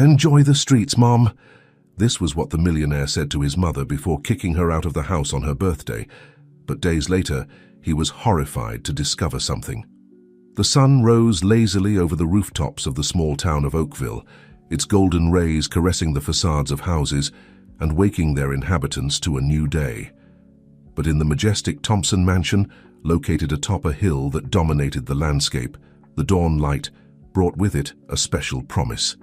"Enjoy the streets, Mom." This was what the millionaire said to his mother before kicking her out of the house on her birthday. But days later, he was horrified to discover something. The sun rose lazily over the rooftops of the small town of Oakville, its golden rays caressing the facades of houses and waking their inhabitants to a new day. But in the majestic Thompson mansion, located atop a hill that dominated the landscape, the dawn light brought with it a special promise.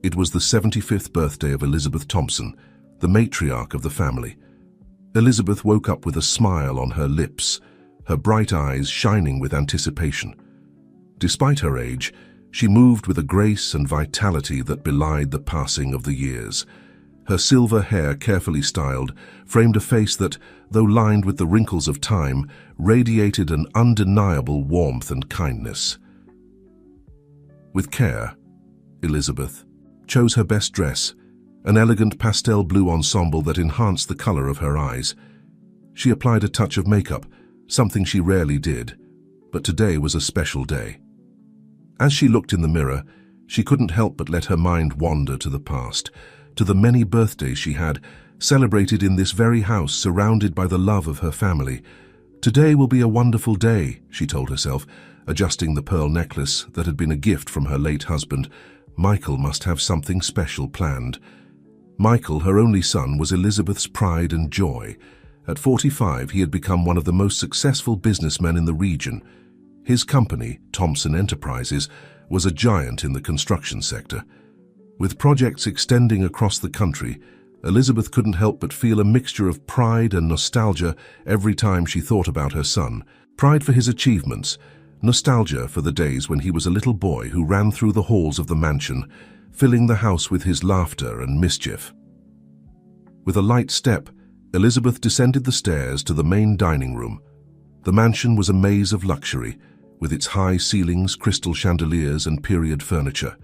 It was the 75th birthday of Elizabeth Thompson, the matriarch of the family. Elizabeth woke up with a smile on her lips, her bright eyes shining with anticipation. Despite her age, she moved with a grace and vitality that belied the passing of the years. Her silver hair, carefully styled, framed a face that, though lined with the wrinkles of time, radiated an undeniable warmth and kindness. With care, Elizabeth chose her best dress, an elegant pastel blue ensemble that enhanced the color of her eyes. She applied a touch of makeup, something she rarely did, but today was a special day. As she looked in the mirror, she couldn't help but let her mind wander to the past, to the many birthdays she had celebrated in this very house, surrounded by the love of her family. Today will be a wonderful day, she told herself, adjusting the pearl necklace that had been a gift from her late husband. Michael must have something special planned. Michael, her only son, was Elizabeth's pride and joy. At 45, he had become one of the most successful businessmen in the region. His company, Thompson Enterprises, was a giant in the construction sector. With projects extending across the country, Elizabeth couldn't help but feel a mixture of pride and nostalgia every time she thought about her son. Pride for his achievements, nostalgia for the days when he was a little boy who ran through the halls of the mansion, filling the house with his laughter and mischief. With a light step, Elizabeth descended the stairs to the main dining room. The mansion was a maze of luxury, with its high ceilings, crystal chandeliers, and period furniture.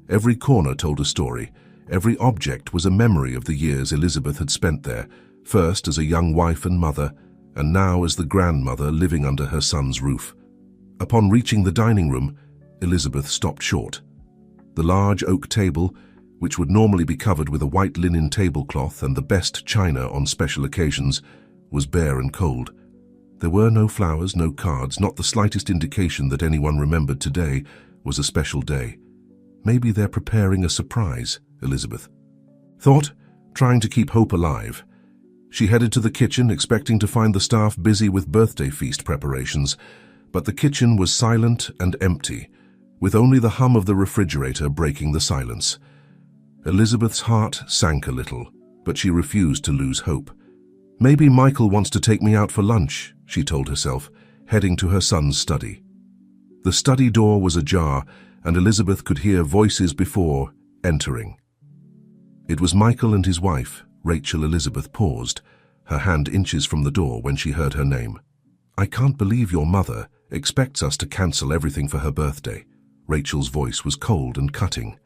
Every corner told a story. Every object was a memory of the years Elizabeth had spent there, first as a young wife and mother, and now as the grandmother living under her son's roof. Upon reaching the dining room, Elizabeth stopped short. The large oak table, which would normally be covered with a white linen tablecloth and the best china on special occasions, was bare and cold. There were no flowers, no cards, not the slightest indication that anyone remembered today was a special day. Maybe they're preparing a surprise, Elizabeth thought, trying to keep hope alive. She headed to the kitchen, expecting to find the staff busy with birthday feast preparations, but the kitchen was silent and empty, with only the hum of the refrigerator breaking the silence. Elizabeth's heart sank a little, but she refused to lose hope. "Maybe Michael wants to take me out for lunch," she told herself, heading to her son's study. The study door was ajar, and Elizabeth could hear voices before entering. It was Michael and his wife. Rachel. Elizabeth paused, her hand inches from the door when she heard her name. "I can't believe your mother expects us to cancel everything for her birthday." Rachel's voice was cold and cutting.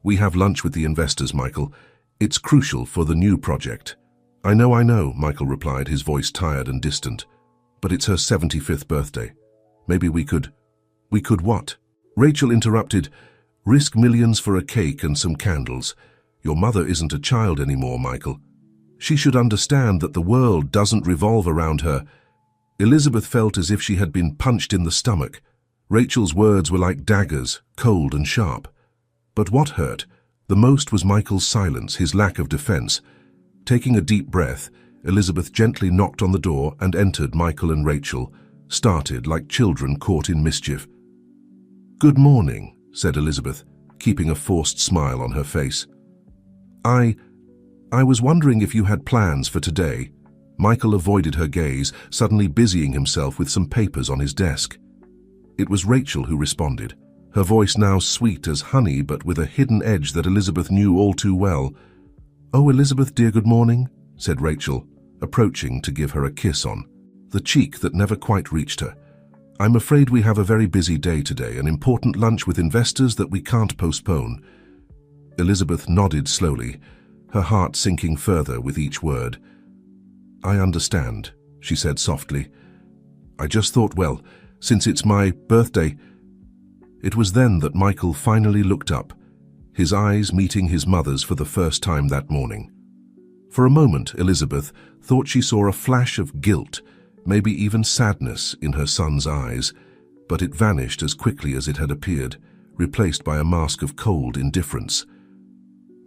"We have lunch with the investors, Michael. It's crucial for the new project." I know, Michael replied, his voice tired and distant. "But it's her 75th birthday. Maybe we could what?" Rachel interrupted. "Risk millions for a cake and some candles. Your mother isn't a child anymore, Michael. She should understand that the world doesn't revolve around her." Elizabeth felt as if she had been punched in the stomach. Rachel's words were like daggers, cold and sharp. But what hurt the most was Michael's silence, his lack of defense. Taking a deep breath, Elizabeth gently knocked on the door and entered. Michael and Rachel started like children caught in mischief. "Good morning," said Elizabeth, keeping a forced smile on her face. I was wondering if you had plans for today." Michael avoided her gaze, suddenly busying himself with some papers on his desk. It was Rachel who responded, her voice now sweet as honey but with a hidden edge that Elizabeth knew all too well. "Oh, Elizabeth, dear, good morning," said Rachel, approaching to give her a kiss on the cheek that never quite reached her. "I'm afraid we have a very busy day today, an important lunch with investors that we can't postpone." Elizabeth nodded slowly, her heart sinking further with each word. "I understand," she said softly. "I just thought, well, since it's my birthday." It was then that Michael finally looked up, his eyes meeting his mother's for the first time that morning. For a moment, Elizabeth thought she saw a flash of guilt, maybe even sadness, in her son's eyes, but it vanished as quickly as it had appeared, replaced by a mask of cold indifference.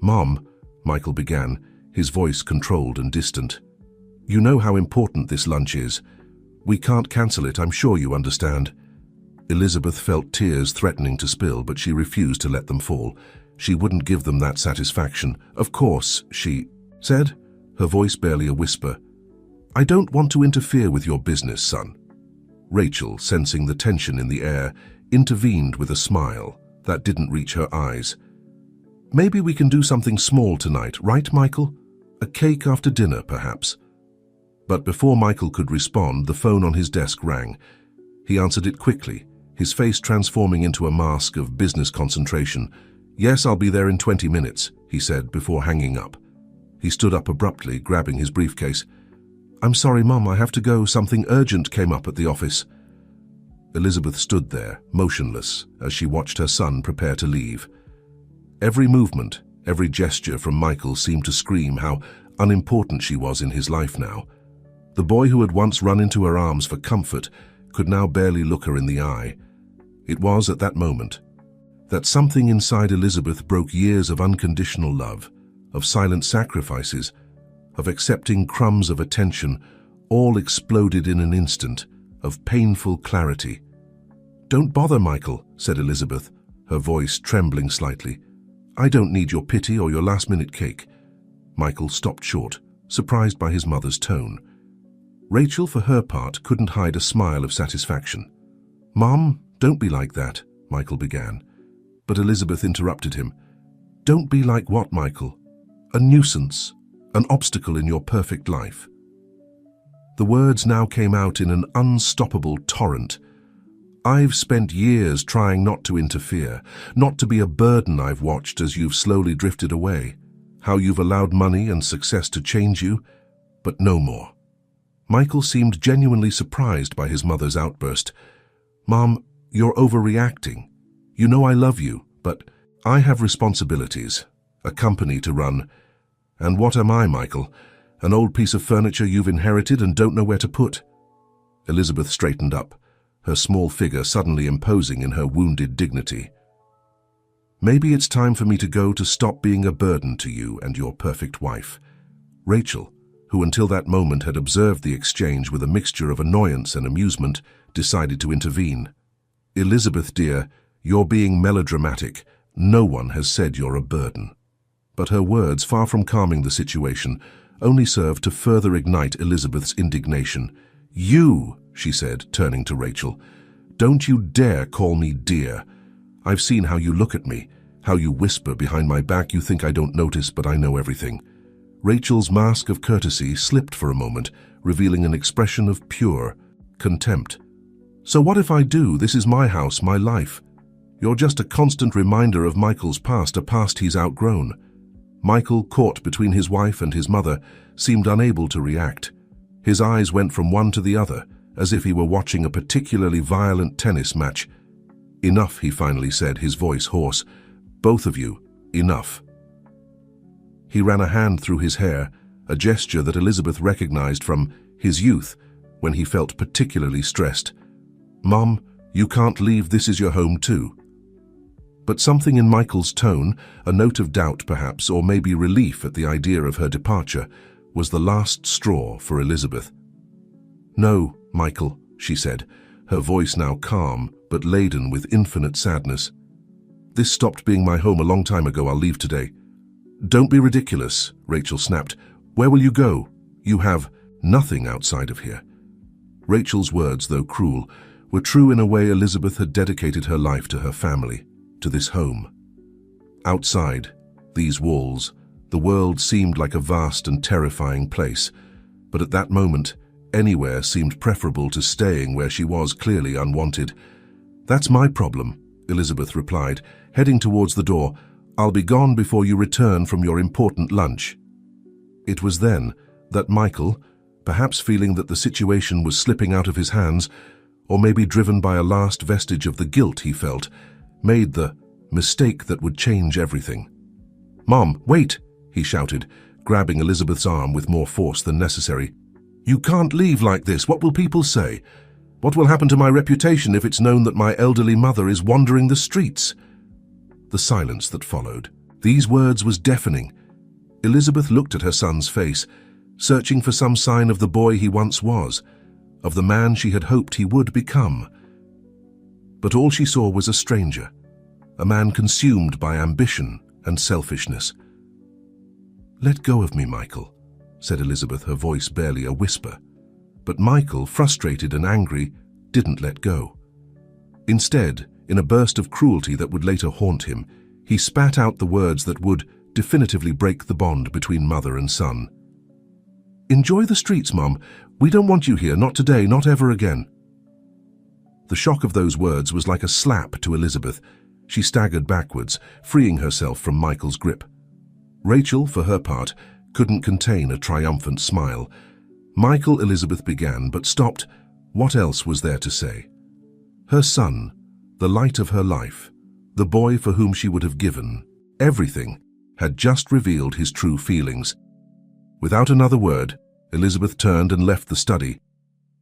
"Mom," Michael began, his voice controlled and distant. "You know how important this lunch is. We can't cancel it, I'm sure you understand." Elizabeth felt tears threatening to spill, but she refused to let them fall. She wouldn't give them that satisfaction. "Of course," she said, her voice barely a whisper. "I don't want to interfere with your business, son." Rachel, sensing the tension in the air, intervened with a smile that didn't reach her eyes. "Maybe we can do something small tonight, right, Michael? A cake after dinner, perhaps?" But before Michael could respond, the phone on his desk rang. He answered it quickly, his face transforming into a mask of business concentration. "Yes, I'll be there in 20 minutes, he said before hanging up. He stood up abruptly, grabbing his briefcase. "I'm sorry, Mum, I have to go. Something urgent came up at the office." Elizabeth stood there, motionless, as she watched her son prepare to leave. Every movement, every gesture from Michael seemed to scream how unimportant she was in his life now. The boy who had once run into her arms for comfort could now barely look her in the eye. It was at that moment that something inside Elizabeth broke years of unconditional love, of silent sacrifices, of accepting crumbs of attention, all exploded in an instant of painful clarity. "Don't bother, Michael," said Elizabeth, her voice trembling slightly. "I don't need your pity or your last-minute cake." Michael stopped short, surprised by his mother's tone. Rachel, for her part, couldn't hide a smile of satisfaction. "Mom, don't be like that," Michael began. But Elizabeth interrupted him. "Don't be like what, Michael? A nuisance, an obstacle in your perfect life." The words now came out in an unstoppable torrent. "I've spent years trying not to interfere, not to be a burden. I've watched as you've slowly drifted away, how you've allowed money and success to change you, but no more." Michael seemed genuinely surprised by his mother's outburst. "Mom, you're overreacting. You know I love you, but I have responsibilities, a company to run. And what am I, Michael? An old piece of furniture you've inherited and don't know where to put?" Elizabeth straightened up, her small figure suddenly imposing in her wounded dignity. "Maybe it's time for me to go, to stop being a burden to you and your perfect wife." Rachel, who until that moment had observed the exchange with a mixture of annoyance and amusement, decided to intervene. "Elizabeth, dear, you're being melodramatic. No one has said you're a burden." But her words, far from calming the situation, only served to further ignite Elizabeth's indignation. "You," she said, turning to Rachel, "don't you dare call me dear. I've seen how you look at me, how you whisper behind my back. You think I don't notice, but I know everything." Rachel's mask of courtesy slipped for a moment, revealing an expression of pure contempt. "So what if I do? This is my house, my life. You're just a constant reminder of Michael's past, a past he's outgrown." Michael, caught between his wife and his mother, seemed unable to react. His eyes went from one to the other, as if he were watching a particularly violent tennis match. "Enough," he finally said, his voice hoarse. "Both of you, enough." He ran a hand through his hair, a gesture that Elizabeth recognized from his youth when he felt particularly stressed. "Mom, you can't leave. This is your home too." But something in Michael's tone, a note of doubt perhaps, or maybe relief at the idea of her departure, was the last straw for Elizabeth. "No, Michael," she said, her voice now calm but laden with infinite sadness. "This stopped being my home a long time ago. I'll leave today." "Don't be ridiculous," Rachel snapped. "Where will you go? You have nothing outside of here." Rachel's words, though cruel, were true in a way. Elizabeth had dedicated her life to her family, to this home. Outside these walls, the world seemed like a vast and terrifying place, but at that moment, anywhere seemed preferable to staying where she was, clearly unwanted. "That's my problem," Elizabeth replied, heading towards the door. "I'll be gone before you return from your important lunch." It was then that Michael, perhaps feeling that the situation was slipping out of his hands, or maybe driven by a last vestige of the guilt he felt, made the mistake that would change everything. "Mom, wait!" he shouted, grabbing Elizabeth's arm with more force than necessary. "You can't leave like this. What will people say? What will happen to my reputation if it's known that my elderly mother is wandering the streets?" The silence that followed. These words was deafening. Elizabeth looked at her son's face, searching for some sign of the boy he once was, of the man she had hoped he would become. But all she saw was a stranger, a man consumed by ambition and selfishness. "Let go of me, Michael," said Elizabeth, her voice barely a whisper. But Michael, frustrated and angry, didn't let go. Instead, in a burst of cruelty that would later haunt him, he spat out the words that would definitively break the bond between mother and son. "Enjoy the streets, Mom. We don't want you here, not today, not ever again." The shock of those words was like a slap to Elizabeth. She staggered backwards, freeing herself from Michael's grip. Rachel, for her part, couldn't contain a triumphant smile. "Michael," Elizabeth began, but stopped. What else was there to say? Her son, the light of her life, the boy for whom she would have given everything, had just revealed his true feelings. Without another word, Elizabeth turned and left the study.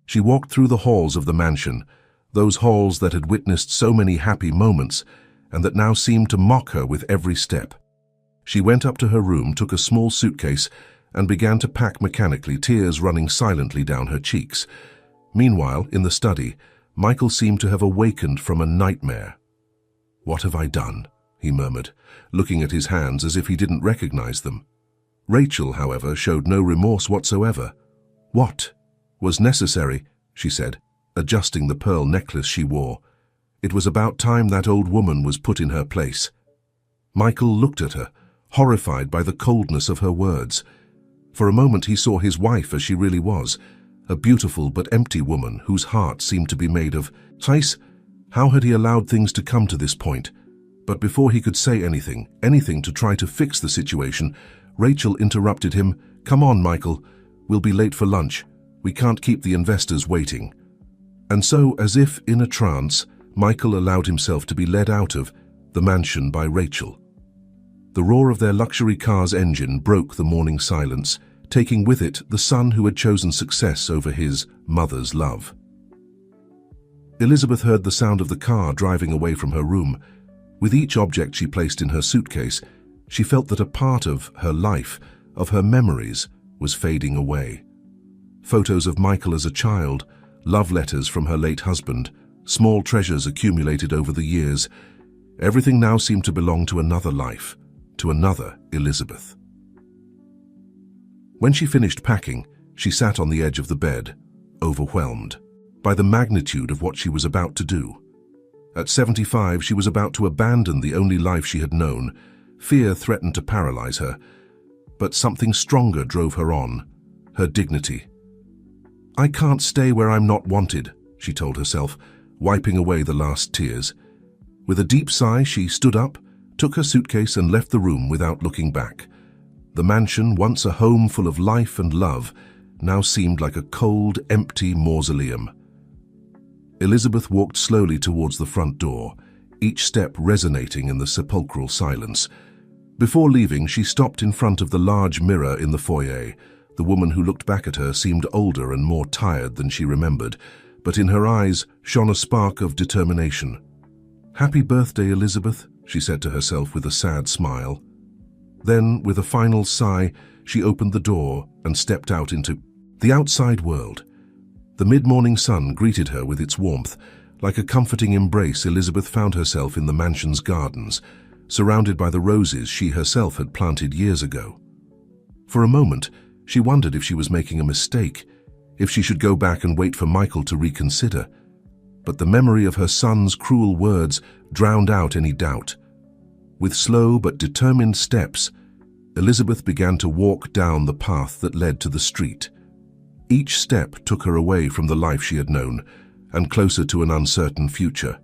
She walked through the halls of the mansion, those halls that had witnessed so many happy moments and that now seemed to mock her with every step. She went up to her room, took a small suitcase, and began to pack mechanically, tears running silently down her cheeks. Meanwhile, in the study, Michael seemed to have awakened from a nightmare. "What have I done?" he murmured, looking at his hands as if he didn't recognize them. Rachel, however, showed no remorse whatsoever. "What was necessary?" she said, adjusting the pearl necklace she wore. It was about time that old woman was put in her place. Michael looked at her, horrified by the coldness of her words. For a moment he saw his wife as she really was, a beautiful but empty woman whose heart seemed to be made of ice. How had he allowed things to come to this point? But before he could say anything to try to fix the situation, Rachel interrupted him. "Come on, Michael. We'll be late for lunch. We can't keep the investors waiting." And so, as if in a trance, Michael allowed himself to be led out of the mansion by Rachel. The roar of their luxury car's engine broke the morning silence, taking with it the son who had chosen success over his mother's love. Elizabeth heard the sound of the car driving away from her room. With each object she placed in her suitcase, she felt that a part of her life, of her memories, was fading away. Photos of Michael as a child, love letters from her late husband, small treasures accumulated over the years. Everything now seemed to belong to another life, to another Elizabeth. When she finished packing, she sat on the edge of the bed, overwhelmed by the magnitude of what she was about to do. At 75, she was about to abandon the only life she had known. Fear threatened to paralyze her, but something stronger drove her on, her dignity. "I can't stay where I'm not wanted," she told herself, wiping away the last tears. With a deep sigh, she stood up, took her suitcase and left the room without looking back. The mansion, once a home full of life and love, now seemed like a cold, empty mausoleum. Elizabeth walked slowly towards the front door, each step resonating in the sepulchral silence. Before leaving, she stopped in front of the large mirror in the foyer. The woman who looked back at her seemed older and more tired than she remembered, but in her eyes shone a spark of determination. "Happy birthday, Elizabeth," she said to herself with a sad smile. Then, with a final sigh, she opened the door and stepped out into the outside world. The mid-morning sun greeted her with its warmth. Like a comforting embrace, Elizabeth found herself in the mansion's gardens, surrounded by the roses she herself had planted years ago. For a moment, she wondered if she was making a mistake, if she should go back and wait for Michael to reconsider. But the memory of her son's cruel words drowned out any doubt. With slow but determined steps, Elizabeth began to walk down the path that led to the street. Each step took her away from the life she had known and closer to an uncertain future.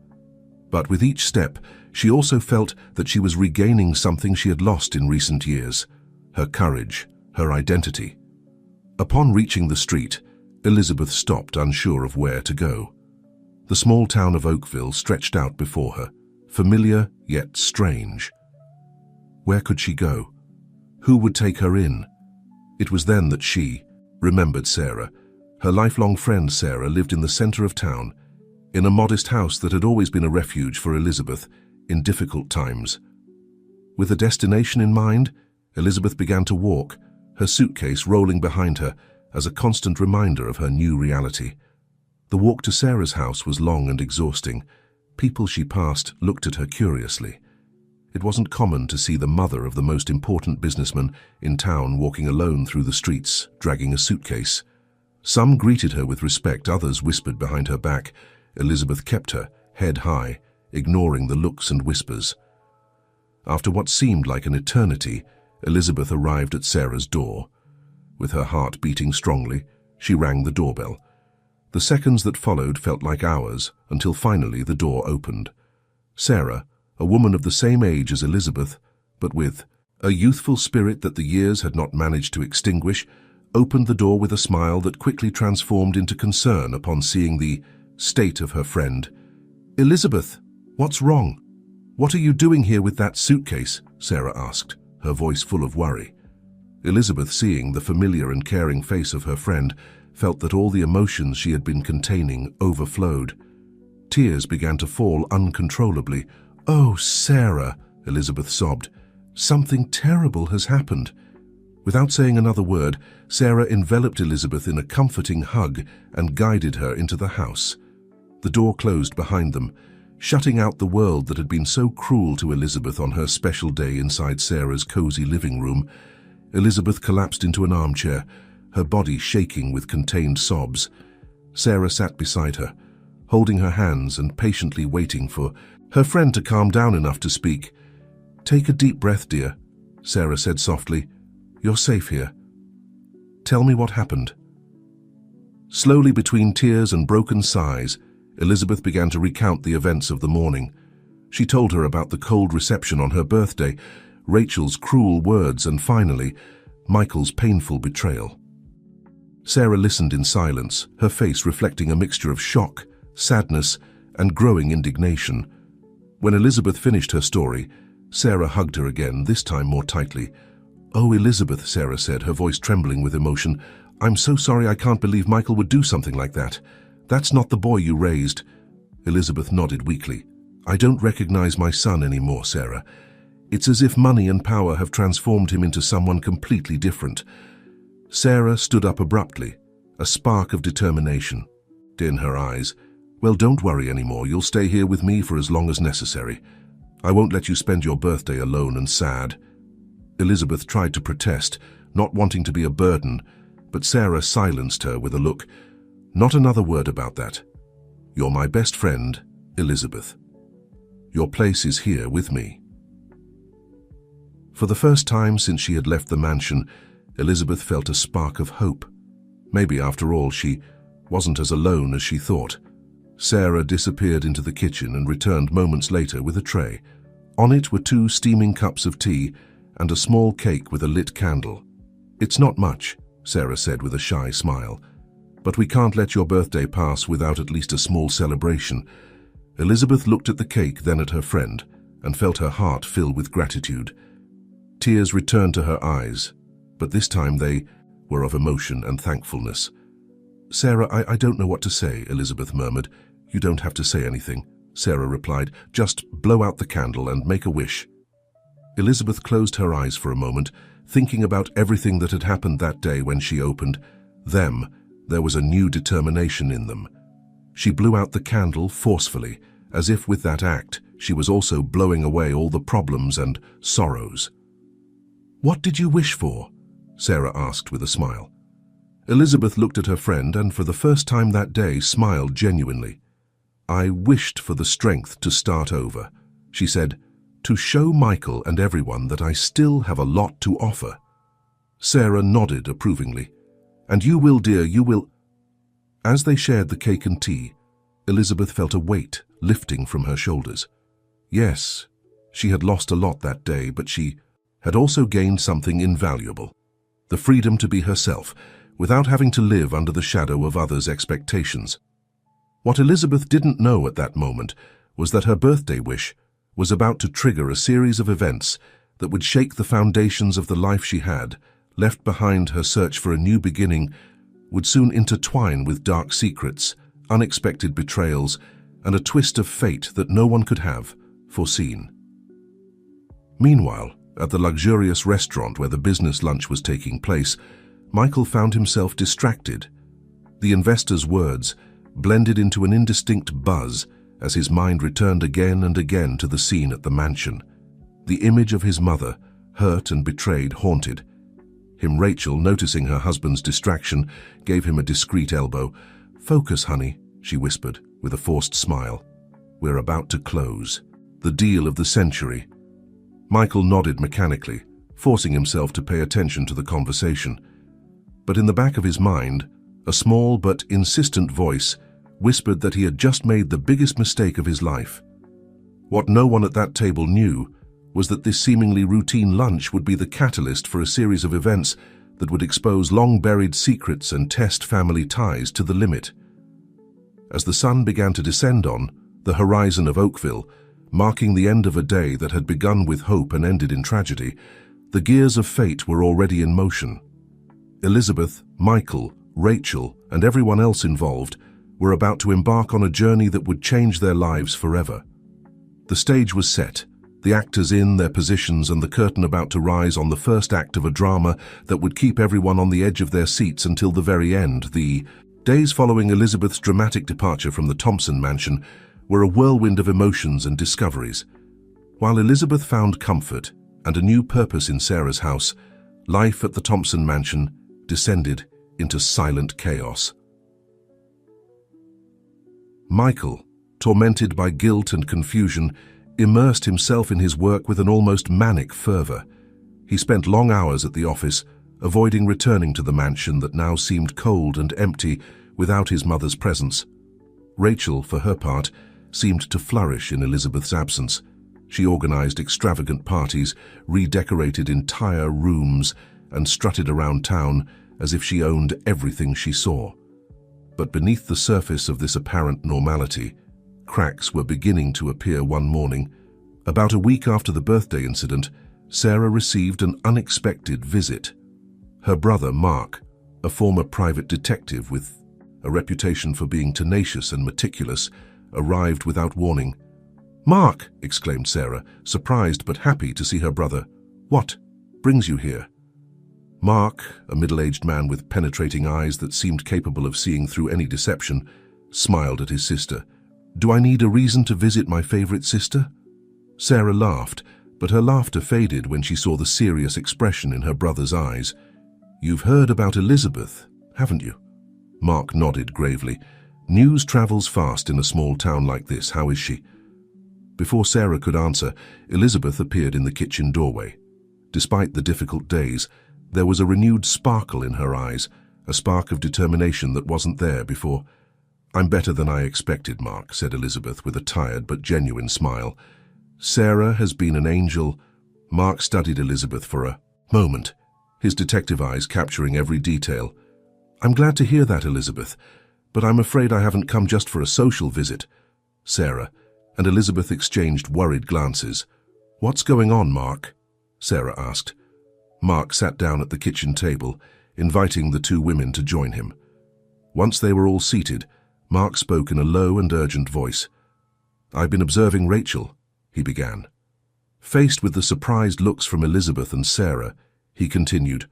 But with each step, she also felt that she was regaining something she had lost in recent years: her courage, her identity. Upon reaching the street, Elizabeth stopped, unsure of where to go. The small town of Oakville stretched out before her, familiar yet strange. Where could she go? Who would take her in? It was then that she remembered Sarah. Her lifelong friend Sarah lived in the center of town, in a modest house that had always been a refuge for Elizabeth in difficult times. With a destination in mind, Elizabeth began to walk, her suitcase rolling behind her as a constant reminder of her new reality. The walk to Sarah's house was long and exhausting. People she passed looked at her curiously. It wasn't common to see the mother of the most important businessman in town walking alone through the streets, dragging a suitcase. Some greeted her with respect, others whispered behind her back. Elizabeth kept her head high, ignoring the looks and whispers. After what seemed like an eternity, Elizabeth arrived at Sarah's door. With her heart beating strongly, she rang the doorbell. The seconds that followed felt like hours, until finally the door opened. Sarah, a woman of the same age as Elizabeth, but with a youthful spirit that the years had not managed to extinguish, opened the door with a smile that quickly transformed into concern upon seeing the state of her friend. "Elizabeth, what's wrong? What are you doing here with that suitcase?" Sarah asked, her voice full of worry. Elizabeth, seeing the familiar and caring face of her friend, felt that all the emotions she had been containing overflowed. Tears began to fall uncontrollably. "Oh, Sarah," Elizabeth sobbed, "something terrible has happened." Without saying another word, Sarah enveloped Elizabeth in a comforting hug and guided her into the house. The door closed behind them, shutting out the world that had been so cruel to Elizabeth on her special day inside Sarah's cozy living room. Elizabeth collapsed into an armchair, her body shaking with contained sobs. Sarah sat beside her, holding her hands and patiently waiting for her friend to calm down enough to speak. "Take a deep breath, dear," Sarah said softly. "You're safe here. Tell me what happened." Slowly, between tears and broken sighs, Elizabeth began to recount the events of the morning. She told her about the cold reception on her birthday, Rachel's cruel words, and finally, Michael's painful betrayal. Sarah listened in silence, her face reflecting a mixture of shock, sadness, and growing indignation. When Elizabeth finished her story, Sarah hugged her again, this time more tightly. "Oh, Elizabeth," Sarah said, her voice trembling with emotion, "I'm so sorry. I can't believe Michael would do something like that. That's not the boy you raised." Elizabeth nodded weakly. "I don't recognize my son anymore, Sarah. It's as if money and power have transformed him into someone completely different." Sarah stood up abruptly, a spark of determination in her eyes. "Well, don't worry anymore. You'll stay here with me for as long as necessary. I won't let you spend your birthday alone and sad." Elizabeth tried to protest, not wanting to be a burden, but Sarah silenced her with a look. "Not another word about that. You're my best friend, Elizabeth. Your place is here with me." For the first time since she had left the mansion, Elizabeth felt a spark of hope. Maybe, after all, she wasn't as alone as she thought. Sarah disappeared into the kitchen and returned moments later with a tray. On it were 2 steaming cups of tea and a small cake with a lit candle. "It's not much," Sarah said with a shy smile, "but we can't let your birthday pass without at least a small celebration." Elizabeth looked at the cake, then at her friend, and felt her heart fill with gratitude. Tears returned to her eyes, but this time they were of emotion and thankfulness. "Sarah, I don't know what to say," Elizabeth murmured. "You don't have to say anything," Sarah replied. "Just blow out the candle and make a wish." Elizabeth closed her eyes for a moment, thinking about everything that had happened that day when she opened them. There was a new determination in them. She blew out the candle forcefully, as if with that act she was also blowing away all the problems and sorrows. "What did you wish for?" Sarah asked with a smile. Elizabeth looked at her friend and for the first time that day smiled genuinely. "I wished for the strength to start over," she said, "to show Michael and everyone that I still have a lot to offer." Sarah nodded approvingly. "And you will, dear, you will." As they shared the cake and tea, Elizabeth felt a weight lifting from her shoulders. Yes, she had lost a lot that day, but she had also gained something invaluable: the freedom to be herself, without having to live under the shadow of others' expectations. What Elizabeth didn't know at that moment was that her birthday wish was about to trigger a series of events that would shake the foundations of the life she had left behind. Her search for a new beginning would soon intertwine with dark secrets, unexpected betrayals, and a twist of fate that no one could have foreseen. Meanwhile, at the luxurious restaurant where the business lunch was taking place, Michael found himself distracted. The investor's words blended into an indistinct buzz as his mind returned again and again to the scene at the mansion. The image of his mother, hurt and betrayed, haunted him. Rachel, noticing her husband's distraction, gave him a discreet elbow. "Focus, honey," she whispered, with a forced smile. "We're about to close. The deal of the century." Michael nodded mechanically, forcing himself to pay attention to the conversation. But in the back of his mind, a small but insistent voice whispered that he had just made the biggest mistake of his life. What no one at that table knew was that this seemingly routine lunch would be the catalyst for a series of events that would expose long-buried secrets and test family ties to the limit. As the sun began to descend on the horizon of Oakville, marking the end of a day that had begun with hope and ended in tragedy, the gears of fate were already in motion. Elizabeth, Michael, Rachel, and everyone else involved were about to embark on a journey that would change their lives forever. The stage was set, the actors in their positions, and the curtain about to rise on the first act of a drama that would keep everyone on the edge of their seats until the very end. The days following Elizabeth's dramatic departure from the Thompson mansion were a whirlwind of emotions and discoveries. While Elizabeth found comfort and a new purpose in Sarah's house, life at the Thompson mansion descended into silent chaos. Michael, tormented by guilt and confusion, immersed himself in his work with an almost manic fervor. He spent long hours at the office, avoiding returning to the mansion that now seemed cold and empty without his mother's presence. Rachel, for her part, seemed to flourish in Elizabeth's absence. She organized extravagant parties, redecorated entire rooms, and strutted around town as if she owned everything she saw. But beneath the surface of this apparent normality, cracks were beginning to appear one morning. About a week after the birthday incident, Sarah received an unexpected visit. Her brother, Mark, a former private detective with a reputation for being tenacious and meticulous, arrived without warning. "Mark!" exclaimed Sarah, surprised but happy to see her brother. "What brings you here?" Mark, a middle-aged man with penetrating eyes that seemed capable of seeing through any deception, smiled at his sister. "Do I need a reason to visit my favorite sister?" Sarah laughed, but her laughter faded when she saw the serious expression in her brother's eyes. "You've heard about Elizabeth, haven't you?" Mark nodded gravely. "News travels fast in a small town like this. How is she?" Before Sarah could answer, Elizabeth appeared in the kitchen doorway. Despite the difficult days, there was a renewed sparkle in her eyes, a spark of determination that wasn't there before. "I'm better than I expected, Mark," said Elizabeth with a tired but genuine smile. "Sarah has been an angel." Mark studied Elizabeth for a moment, his detective eyes capturing every detail. "I'm glad to hear that, Elizabeth, but I'm afraid I haven't come just for a social visit." Sarah and Elizabeth exchanged worried glances. "What's going on, Mark?" Sarah asked. Mark sat down at the kitchen table, inviting the two women to join him. Once they were all seated, Mark spoke in a low and urgent voice. "I've been observing Rachel," he began. Faced with the surprised looks from Elizabeth and Sarah, he continued,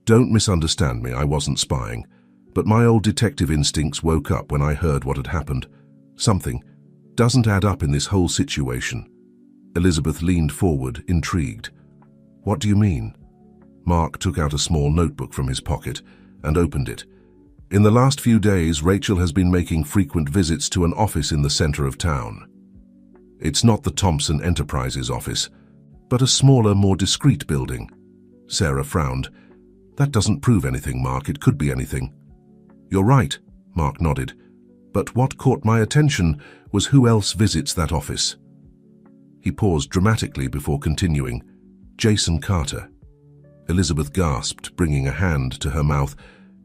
"Don't misunderstand me, I wasn't spying, but my old detective instincts woke up when I heard what had happened. Something doesn't add up in this whole situation." Elizabeth leaned forward, intrigued. "What do you mean?" Mark took out a small notebook from his pocket and opened it. "In the last few days, Rachel has been making frequent visits to an office in the center of town. It's not the Thompson Enterprises office, but a smaller, more discreet building." Sarah frowned. "That doesn't prove anything, Mark. It could be anything." "You're right," Mark nodded. "But what caught my attention was who else visits that office." He paused dramatically before continuing. "Jason Carter." Elizabeth gasped, bringing a hand to her mouth.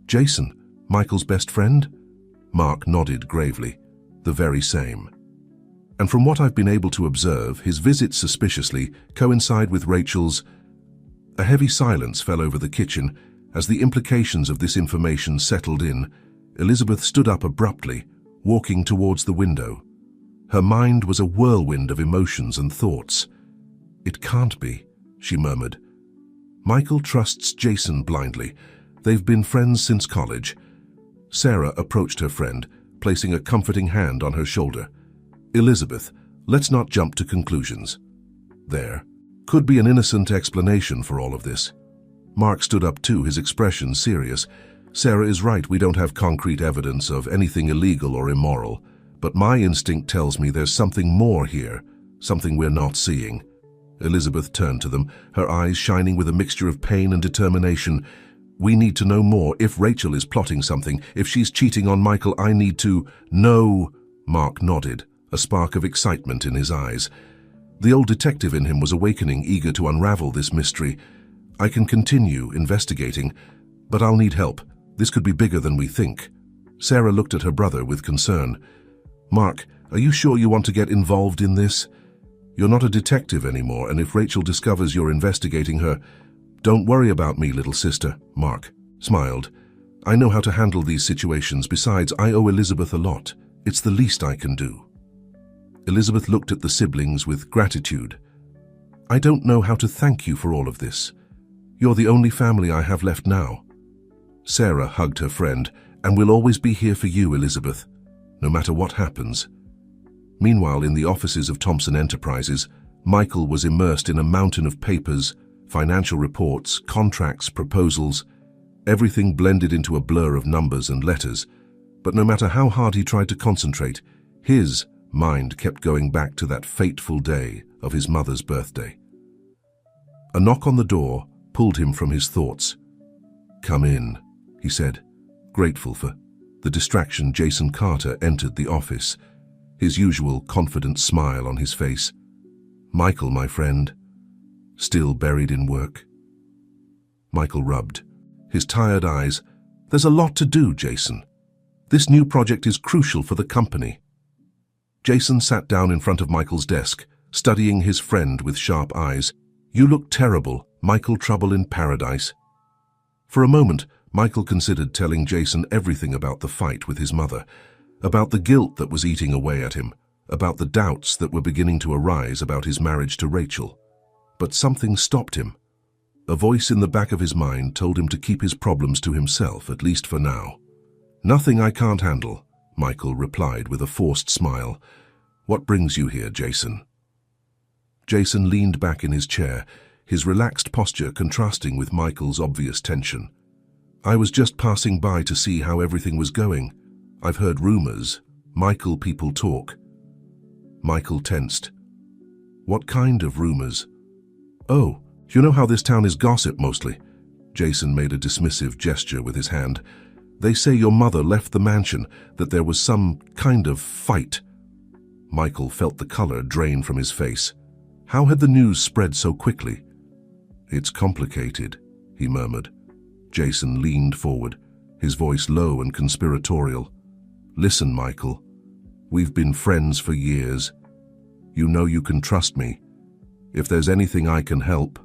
"Jason, Michael's best friend?" Mark nodded gravely. "The very same." And from what I've been able to observe, his visits suspiciously coincide with Rachel's. A heavy silence fell over the kitchen as the implications of this information settled in. Elizabeth stood up abruptly, walking towards the window. Her mind was a whirlwind of emotions and thoughts. "It can't be," she murmured. "Michael trusts Jason blindly. They've been friends since college." Sarah approached her friend, placing a comforting hand on her shoulder. "Elizabeth, let's not jump to conclusions. There could be an innocent explanation for all of this." Mark stood up too, his expression serious. "Sarah is right, we don't have concrete evidence of anything illegal or immoral. But my instinct tells me there's something more here, something we're not seeing." Elizabeth turned to them, her eyes shining with a mixture of pain and determination. "We need to know more. If Rachel is plotting something, if she's cheating on Michael, I need to know." Mark nodded, a spark of excitement in his eyes. The old detective in him was awakening, eager to unravel this mystery. "I can continue investigating, but I'll need help. This could be bigger than we think." Sarah looked at her brother with concern. "Mark, are you sure you want to get involved in this? You're not a detective anymore, and if Rachel discovers you're investigating her—" "Don't worry about me, little sister," Mark smiled. "I know how to handle these situations. Besides, I owe Elizabeth a lot. It's the least I can do." Elizabeth looked at the siblings with gratitude. "I don't know how to thank you for all of this. You're the only family I have left now." Sarah hugged her friend. "And we'll always be here for you, Elizabeth, no matter what happens." Meanwhile, in the offices of Thompson Enterprises, Michael was immersed in a mountain of papers, financial reports, contracts, proposals. Everything blended into a blur of numbers and letters. But no matter how hard he tried to concentrate, his mind kept going back to that fateful day of his mother's birthday. A knock on the door pulled him from his thoughts. "Come in," he said, grateful for the distraction. Jason Carter entered the office, his usual confident smile on his face. "Michael, my friend, still buried in work?" Michael rubbed his tired eyes. "There's a lot to do, Jason. This new project is crucial for the company." Jason sat down in front of Michael's desk, studying his friend with sharp eyes. "You look terrible, Michael. Trouble in paradise?" For a moment, Michael considered telling Jason everything about the fight with his mother, about the guilt that was eating away at him, about the doubts that were beginning to arise about his marriage to Rachel. But something stopped him. A voice in the back of his mind told him to keep his problems to himself, at least for now. "Nothing I can't handle," Michael replied with a forced smile. "What brings you here, Jason?" Jason leaned back in his chair, his relaxed posture contrasting with Michael's obvious tension. "I was just passing by to see how everything was going. I've heard rumors. Michael, people talk." Michael tensed. "What kind of rumors?" "Oh, you know how this town is gossip mostly." Jason made a dismissive gesture with his hand. "They say your mother left the mansion, that there was some kind of fight." Michael felt the color drain from his face. How had the news spread so quickly? "It's complicated," he murmured. Jason leaned forward, his voice low and conspiratorial. "Listen, Michael. We've been friends for years. You know you can trust me. If there's anything I can help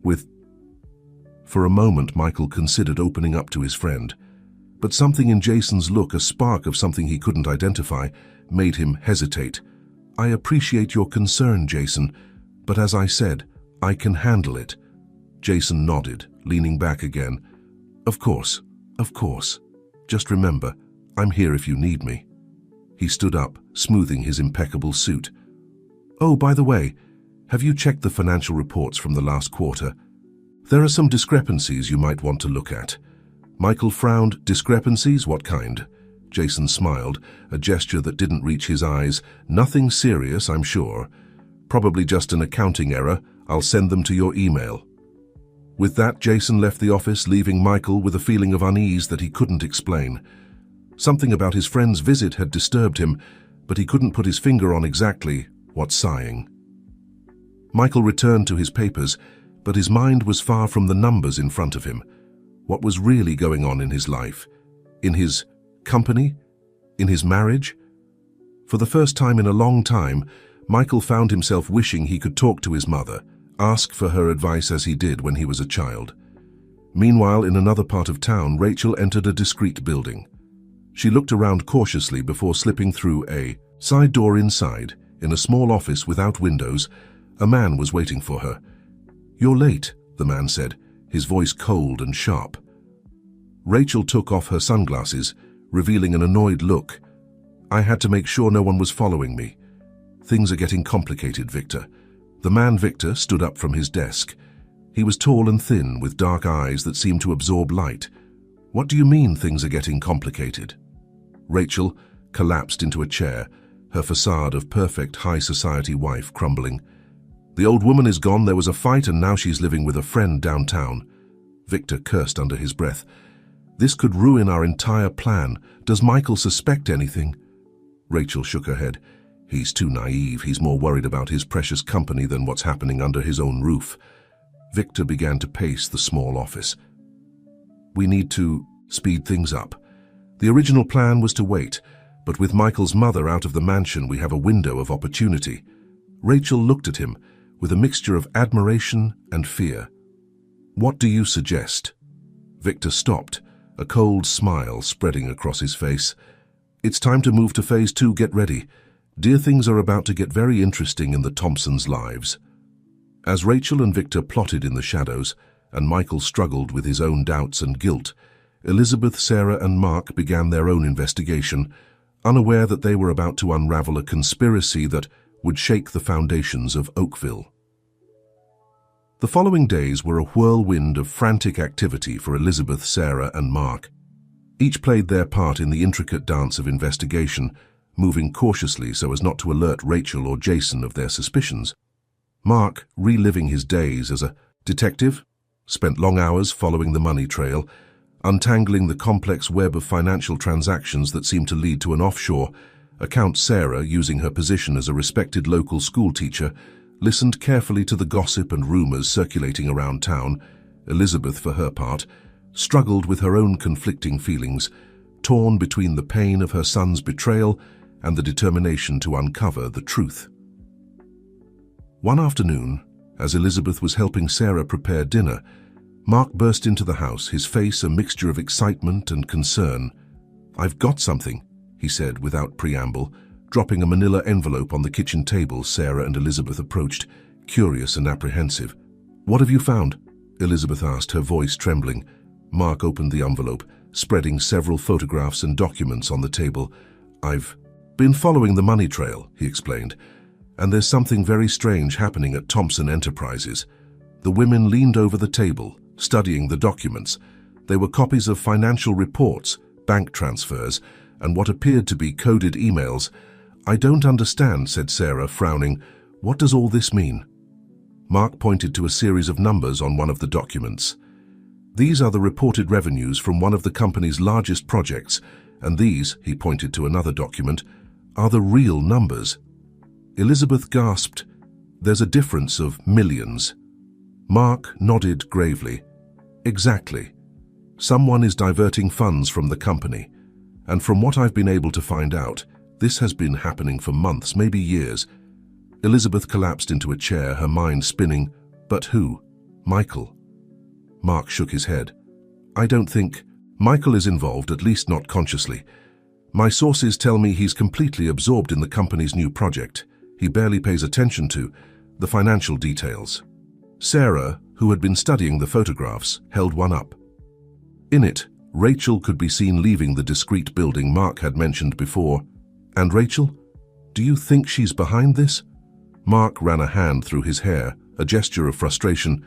with—" For a moment, Michael considered opening up to his friend. But something in Jason's look, a spark of something he couldn't identify, made him hesitate. "I appreciate your concern, Jason, but as I said, I can handle it." Jason nodded, leaning back again. Of course. Just remember, I'm here if you need me." He stood up, smoothing his impeccable suit. "Oh, by the way, have you checked the financial reports from the last quarter? There are some discrepancies you might want to look at." Michael frowned. "Discrepancies? What kind?" Jason smiled, a gesture that didn't reach his eyes. "Nothing serious, I'm sure. Probably just an accounting error. I'll send them to your email." With that, Jason left the office, leaving Michael with a feeling of unease that he couldn't explain. Something about his friend's visit had disturbed him, but he couldn't put his finger on exactly what sighing. Michael returned to his papers, but his mind was far from the numbers in front of him. What was really going on in his life? In his company? In his marriage? For the first time in a long time, Michael found himself wishing he could talk to his mother, ask for her advice as he did when he was a child. Meanwhile, in another part of town, Rachel entered a discreet building. She looked around cautiously before slipping through a side door. Inside, in a small office without windows, a man was waiting for her. "You're late," the man said, his voice cold and sharp. Rachel took off her sunglasses, revealing an annoyed look. "I had to make sure no one was following me. Things are getting complicated, Victor." The man Victor stood up from his desk. He was tall and thin, with dark eyes that seemed to absorb light. "What do you mean things are getting complicated?" Rachel collapsed into a chair, her facade of perfect high society wife crumbling. "The old woman is gone, there was a fight, and now she's living with a friend downtown." Victor cursed under his breath. "This could ruin our entire plan. Does Michael suspect anything?" Rachel shook her head. "He's too naive. He's more worried about his precious company than what's happening under his own roof." Victor began to pace the small office. "We need to speed things up. The original plan was to wait, but with Michael's mother out of the mansion, we have a window of opportunity." Rachel looked at him with a mixture of admiration and fear. "What do you suggest?" Victor stopped, a cold smile spreading across his face. "It's time to move to phase 2. Get ready. Dear, things are about to get very interesting in the Thompsons' lives." As Rachel and Victor plotted in the shadows, and Michael struggled with his own doubts and guilt, Elizabeth, Sarah, and Mark began their own investigation, unaware that they were about to unravel a conspiracy that would shake the foundations of Oakville. The following days were a whirlwind of frantic activity for Elizabeth, Sarah, and Mark. Each played their part in the intricate dance of investigation, moving cautiously so as not to alert Rachel or Jason of their suspicions. Mark, reliving his days as a detective, spent long hours following the money trail, untangling the complex web of financial transactions that seemed to lead to an offshore account. Sarah, using her position as a respected local school teacher, listened carefully to the gossip and rumors circulating around town. Elizabeth, for her part, struggled with her own conflicting feelings, torn between the pain of her son's betrayal and the determination to uncover the truth. One afternoon, as Elizabeth was helping Sarah prepare dinner, Mark burst into the house, his face a mixture of excitement and concern. "I've got something," he said without preamble, dropping a manila envelope on the kitchen table. Sarah and Elizabeth approached, curious and apprehensive. "What have you found?" Elizabeth asked, her voice trembling. Mark opened the envelope, spreading several photographs and documents on the table. "I've been following the money trail," he explained, "and there's something very strange happening at Thompson Enterprises." The women leaned over the table, studying the documents. They were copies of financial reports, bank transfers, and what appeared to be coded emails. "I don't understand," said Sarah, frowning. "What does all this mean?" Mark pointed to a series of numbers on one of the documents. "These are the reported revenues from one of the company's largest projects, and these," he pointed to another document, "are the real numbers." Elizabeth gasped. "There's a difference of millions." Mark nodded gravely. "Exactly. Someone is diverting funds from the company, and from what I've been able to find out, this has been happening for months, maybe years." Elizabeth collapsed into a chair, her mind spinning. "But who? Michael?" Mark shook his head. "I don't think Michael is involved, at least not consciously. My sources tell me he's completely absorbed in the company's new project. He barely pays attention to the financial details." Sarah, who had been studying the photographs, held one up. In it, Rachel could be seen leaving the discreet building Mark had mentioned before. "And Rachel? Do you think she's behind this?" Mark ran a hand through his hair, a gesture of frustration.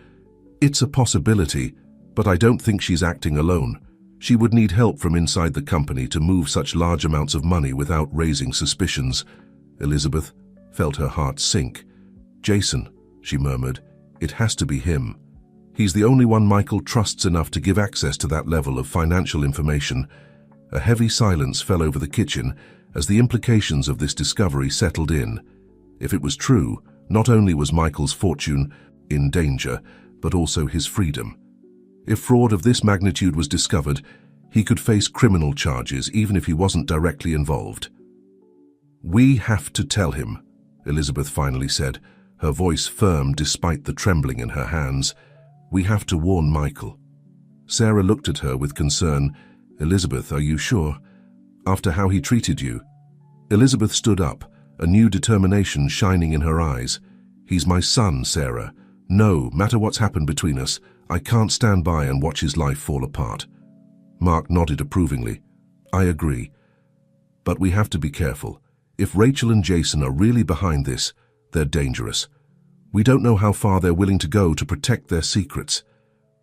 "It's a possibility, but I don't think she's acting alone. She would need help from inside the company to move such large amounts of money without raising suspicions." Elizabeth felt her heart sink. "Jason," she murmured, "it has to be him. He's the only one Michael trusts enough to give access to that level of financial information." A heavy silence fell over the kitchen as the implications of this discovery settled in. If it was true, not only was Michael's fortune in danger, but also his freedom. If fraud of this magnitude was discovered, he could face criminal charges even if he wasn't directly involved. "We have to tell him," Elizabeth finally said, her voice firm despite the trembling in her hands. "We have to warn Michael." Sarah looked at her with concern. "Elizabeth, are you sure? After how he treated you?" Elizabeth stood up, a new determination shining in her eyes. "He's my son, Sarah. No matter what's happened between us, I can't stand by and watch his life fall apart." Mark nodded approvingly. "I agree. But we have to be careful. If Rachel and Jason are really behind this, they're dangerous. We don't know how far they're willing to go to protect their secrets."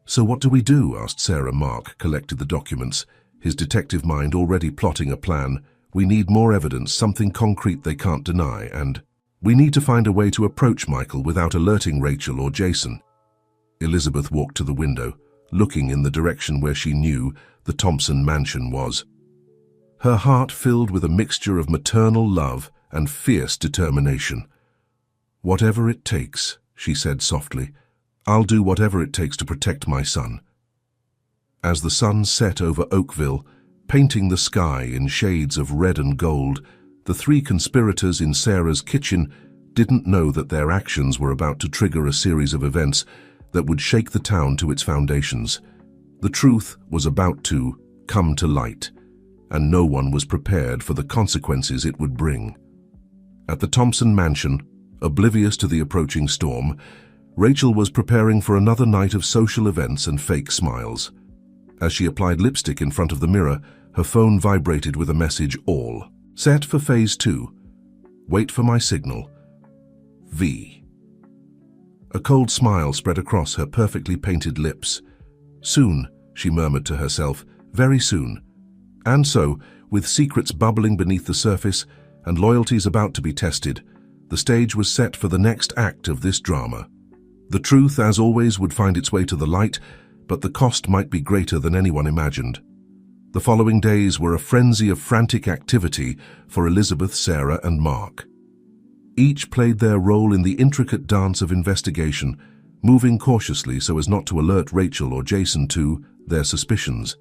"So what do we do?" asked Sarah. Mark collected the documents, his detective mind already plotting a plan. "We need more evidence, something concrete they can't deny, and we need to find a way to approach Michael without alerting Rachel or Jason." Elizabeth walked to the window, looking in the direction where she knew the Thompson mansion was. Her heart filled with a mixture of maternal love and fierce determination. "Whatever it takes," she said softly. "I'll do whatever it takes to protect my son." As the sun set over Oakville, painting the sky in shades of red and gold, the three conspirators in Sarah's kitchen didn't know that their actions were about to trigger a series of events that would shake the town to its foundations. The truth was about to come to light, and no one was prepared for the consequences it would bring. At the Thompson mansion, oblivious to the approaching storm, Rachel was preparing for another night of social events and fake smiles. As she applied lipstick in front of the mirror, her phone vibrated with a message: "All set for phase 2. Wait for my signal. V." A cold smile spread across her perfectly painted lips. "Soon," she murmured to herself, "very soon." And so, with secrets bubbling beneath the surface and loyalties about to be tested, the stage was set for the next act of this drama. The truth, as always, would find its way to the light, but the cost might be greater than anyone imagined. The following days were a frenzy of frantic activity for Elizabeth, Sarah, and Mark. Each played their role in the intricate dance of investigation, moving cautiously so as not to alert Rachel or Jason to their suspicions.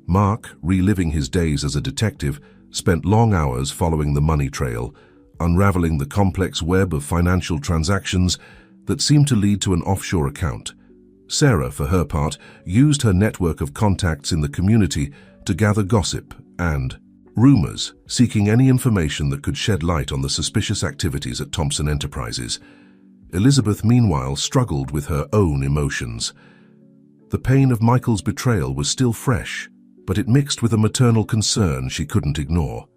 Mark, reliving his days as a detective, spent long hours following the money trail, unraveling the complex web of financial transactions that seemed to lead to an offshore account. Sarah, for her part, used her network of contacts in the community to gather gossip and rumors, seeking any information that could shed light on the suspicious activities at Thompson Enterprises. Elizabeth, meanwhile, struggled with her own emotions. The pain of Michael's betrayal was still fresh, but it mixed with a maternal concern she couldn't ignore.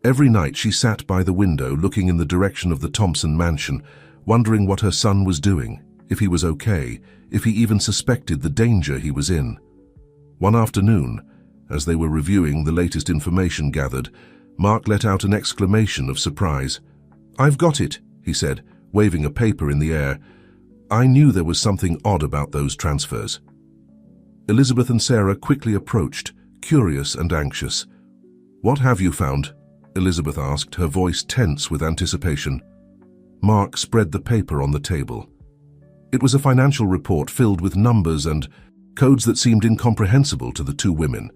Every night she sat by the window looking in the direction of the Thompson mansion, wondering what her son was doing, if he was okay, if he even suspected the danger he was in. One afternoon, as they were reviewing the latest information gathered, Mark let out an exclamation of surprise. "I've got it," he said, waving a paper in the air. "I knew there was something odd about those transfers." Elizabeth and Sarah quickly approached, curious and anxious. "What have you found?" Elizabeth asked, her voice tense with anticipation. Mark spread the paper on the table. It was a financial report filled with numbers and codes that seemed incomprehensible to the two women.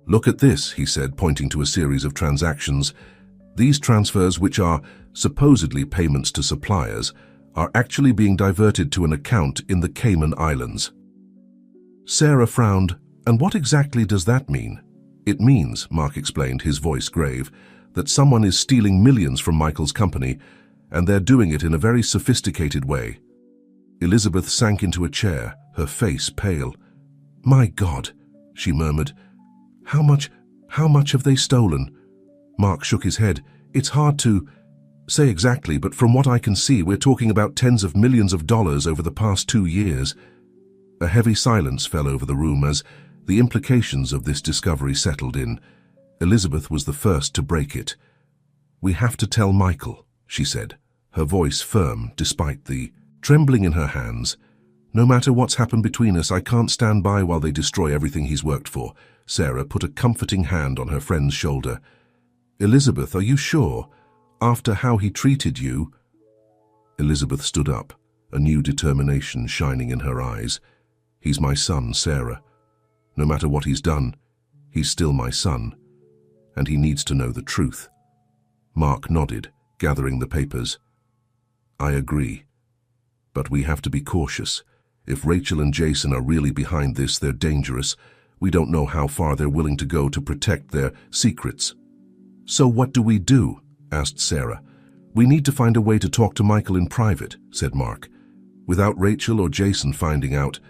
"Look at this," he said, pointing to a series of transactions. "These transfers, which are supposedly payments to suppliers, are actually being diverted to an account in the Cayman Islands." Sarah frowned. "And what exactly does that mean?" "It means," Mark explained, his voice grave, "that someone is stealing millions from Michael's company, and they're doing it in a very sophisticated way." Elizabeth sank into a chair, her face pale. "My God," she murmured. How much have they stolen?" Mark shook his head. "It's hard to say exactly, but from what I can see, we're talking about tens of millions of dollars over the past 2 years." A heavy silence fell over the room as the implications of this discovery settled in. Elizabeth was the first to break it. "We have to tell Michael," she said, her voice firm despite the trembling in her hands. "No matter what's happened between us, I can't stand by while they destroy everything he's worked for." Sarah put a comforting hand on her friend's shoulder. "Elizabeth, are you sure? After how he treated you?" Elizabeth stood up, a new determination shining in her eyes. "He's my son, Sarah. No matter what he's done, he's still my son, and he needs to know the truth." Mark nodded, gathering the papers. I agree. But we have to be cautious. If Rachel and Jason are really behind this, they're dangerous. We don't know how far they're willing to go to protect their secrets. So what do we do? Asked Sarah. We need to find a way to talk to Michael in private, said Mark. Without Rachel or Jason finding out.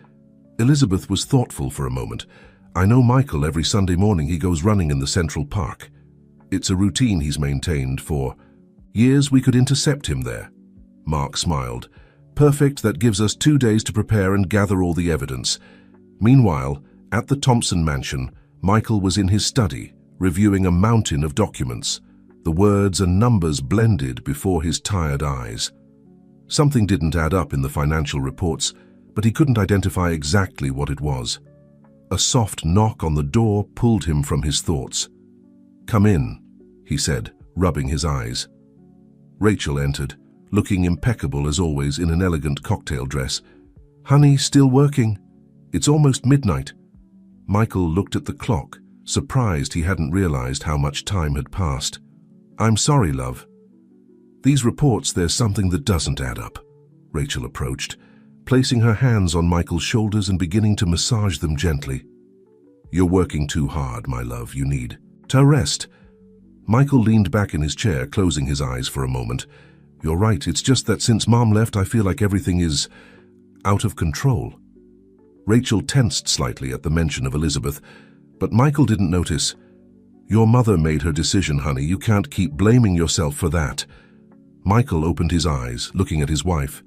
Elizabeth was thoughtful for a moment. I know Michael. Every Sunday morning he goes running in the Central Park. It's a routine he's maintained for years. We could intercept him there. Mark smiled. Perfect, that gives us 2 days to prepare and gather all the evidence. Meanwhile, at the Thompson mansion, Michael was in his study, reviewing a mountain of documents. The words and numbers blended before his tired eyes. Something didn't add up in the financial reports, but he couldn't identify exactly what it was. A soft knock on the door pulled him from his thoughts. Come in, he said, rubbing his eyes. Rachel entered, looking impeccable as always in an elegant cocktail dress. Honey, still working? It's almost midnight. Michael looked at the clock, surprised he hadn't realized how much time had passed. I'm sorry, love. These reports, there's something that doesn't add up. Rachel approached, placing her hands on Michael's shoulders and beginning to massage them gently. You're working too hard, my love. You need to rest. Michael leaned back in his chair, closing his eyes for a moment. You're right, it's just that since Mom left, I feel like everything is out of control. Rachel tensed slightly at the mention of Elizabeth, but Michael didn't notice. Your mother made her decision, honey. You can't keep blaming yourself for that. Michael opened his eyes, looking at his wife.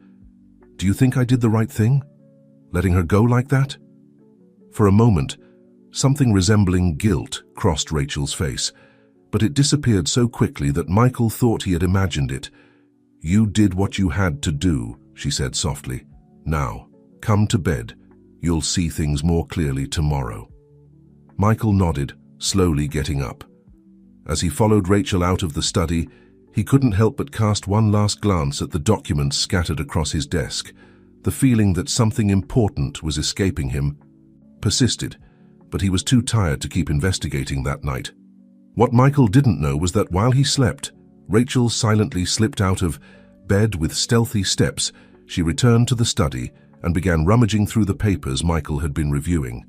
Do you think I did the right thing? Letting her go like that? For a moment, something resembling guilt crossed Rachel's face, but it disappeared so quickly that Michael thought he had imagined it. You did what you had to do, she said softly. Now, come to bed. You'll see things more clearly tomorrow. Michael nodded, slowly getting up. As he followed Rachel out of the study, he couldn't help but cast one last glance at the documents scattered across his desk. The feeling that something important was escaping him persisted, but he was too tired to keep investigating that night. What Michael didn't know was that while he slept, Rachel silently slipped out of bed with stealthy steps. She returned to the study and began rummaging through the papers Michael had been reviewing.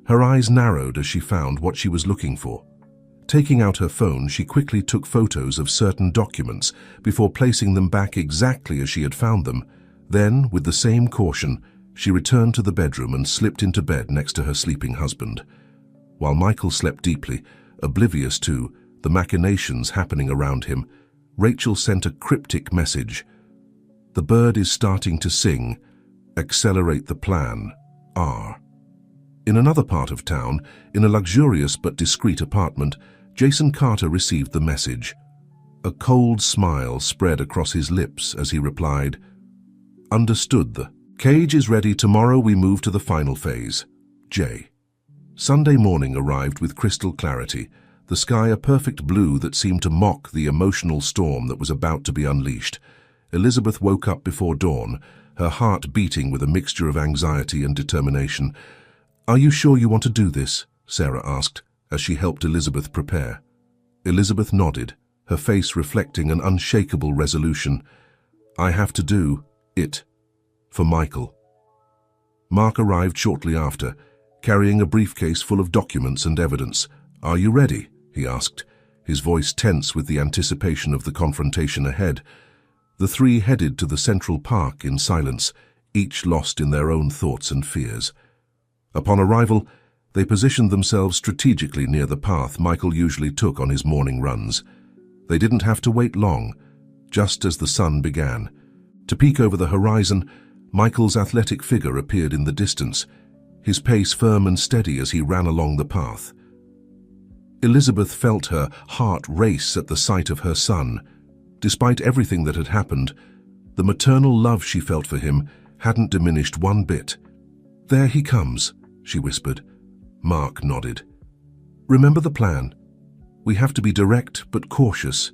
Her eyes narrowed as she found what she was looking for. Taking out her phone, she quickly took photos of certain documents before placing them back exactly as she had found them. Then, with the same caution, she returned to the bedroom and slipped into bed next to her sleeping husband. While Michael slept deeply, oblivious to the machinations happening around him, Rachel sent a cryptic message. The bird is starting to sing. Accelerate the plan. R. In another part of town, in a luxurious but discreet apartment, Jason Carter received the message. A cold smile spread across his lips as he replied, Understood. The cage is ready. Tomorrow we move to the final phase. J. Sunday morning arrived with crystal clarity, the sky a perfect blue that seemed to mock the emotional storm that was about to be unleashed. Elizabeth woke up before dawn, her heart beating with a mixture of anxiety and determination. Are you sure you want to do this? Sarah asked, as she helped Elizabeth prepare. Elizabeth nodded, her face reflecting an unshakable resolution. I have to do it for Michael. Mark arrived shortly after, carrying a briefcase full of documents and evidence. Are you ready? He asked, his voice tense with the anticipation of the confrontation ahead. The three headed to the Central Park in silence, each lost in their own thoughts and fears. Upon arrival, they positioned themselves strategically near the path Michael usually took on his morning runs. They didn't have to wait long, just as the sun began. To peek over the horizon, Michael's athletic figure appeared in the distance, his pace firm and steady as he ran along the path. Elizabeth felt her heart race at the sight of her son. Despite everything that had happened, the maternal love she felt for him hadn't diminished one bit. There he comes, she whispered. Mark nodded. Remember the plan. We have to be direct but cautious.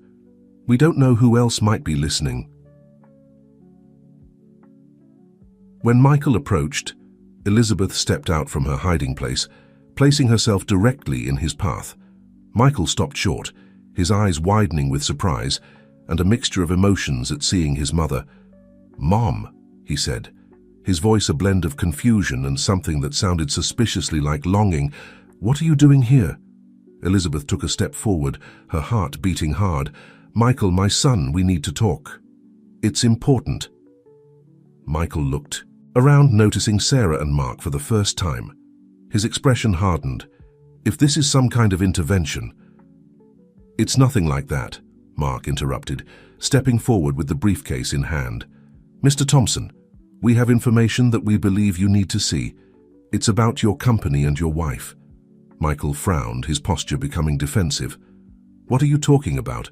We don't know who else might be listening. When Michael approached, Elizabeth stepped out from her hiding place, placing herself directly in his path. Michael stopped short, his eyes widening with surprise and a mixture of emotions at seeing his mother. "Mom," he said, his voice a blend of confusion and something that sounded suspiciously like longing. "What are you doing here?" Elizabeth took a step forward, her heart beating hard. "Michael, my son, we need to talk. It's important." Michael looked around, noticing Sarah and Mark for the first time. His expression hardened. "If this is some kind of intervention—" "It's nothing like that," Mark interrupted, stepping forward with the briefcase in hand. "Mr. Thompson, we have information that we believe you need to see. It's about your company and your wife." Michael frowned, his posture becoming defensive. "What are you talking about?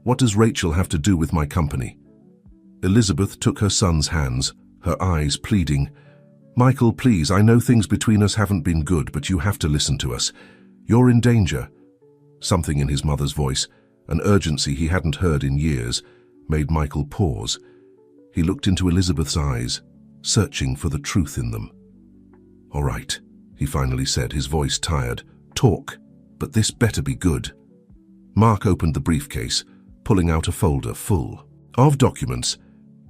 What does Rachel have to do with my company?" Elizabeth took her son's hands, her eyes pleading. "Michael, please, I know things between us haven't been good, but you have to listen to us. You're in danger." Something in his mother's voice, an urgency he hadn't heard in years, made Michael pause. He looked into Elizabeth's eyes, searching for the truth in them. "All right," he finally said, his voice tired. "Talk, but this better be good." Mark opened the briefcase, pulling out a folder full of documents.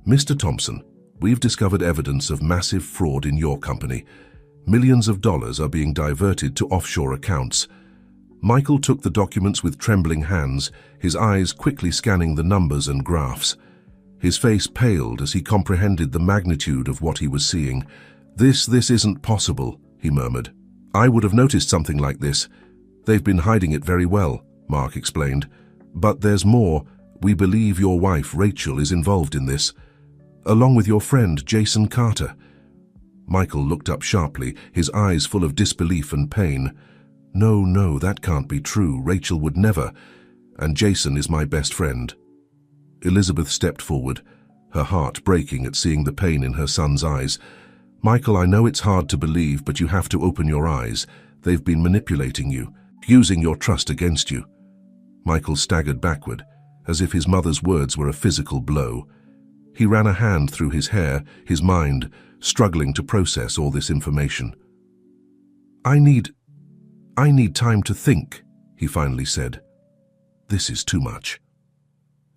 "Mr. Thompson, we've discovered evidence of massive fraud in your company. Millions of dollars are being diverted to offshore accounts." Michael took the documents with trembling hands, his eyes quickly scanning the numbers and graphs. His face paled as he comprehended the magnitude of what he was seeing. This isn't possible," he murmured. "I would have noticed something like this. They've been hiding it very well," Mark explained. "But there's more. We believe your wife, Rachel, is involved in this, along with your friend, Jason Carter." Michael looked up sharply, his eyes full of disbelief and pain. No, that can't be true. Rachel would never. And Jason is my best friend." Elizabeth stepped forward, her heart breaking at seeing the pain in her son's eyes. "Michael, I know it's hard to believe, but you have to open your eyes. They've been manipulating you, using your trust against you." Michael staggered backward, as if his mother's words were a physical blow. He ran a hand through his hair, his mind struggling to process all this information. I need time to think," he finally said. "This is too much."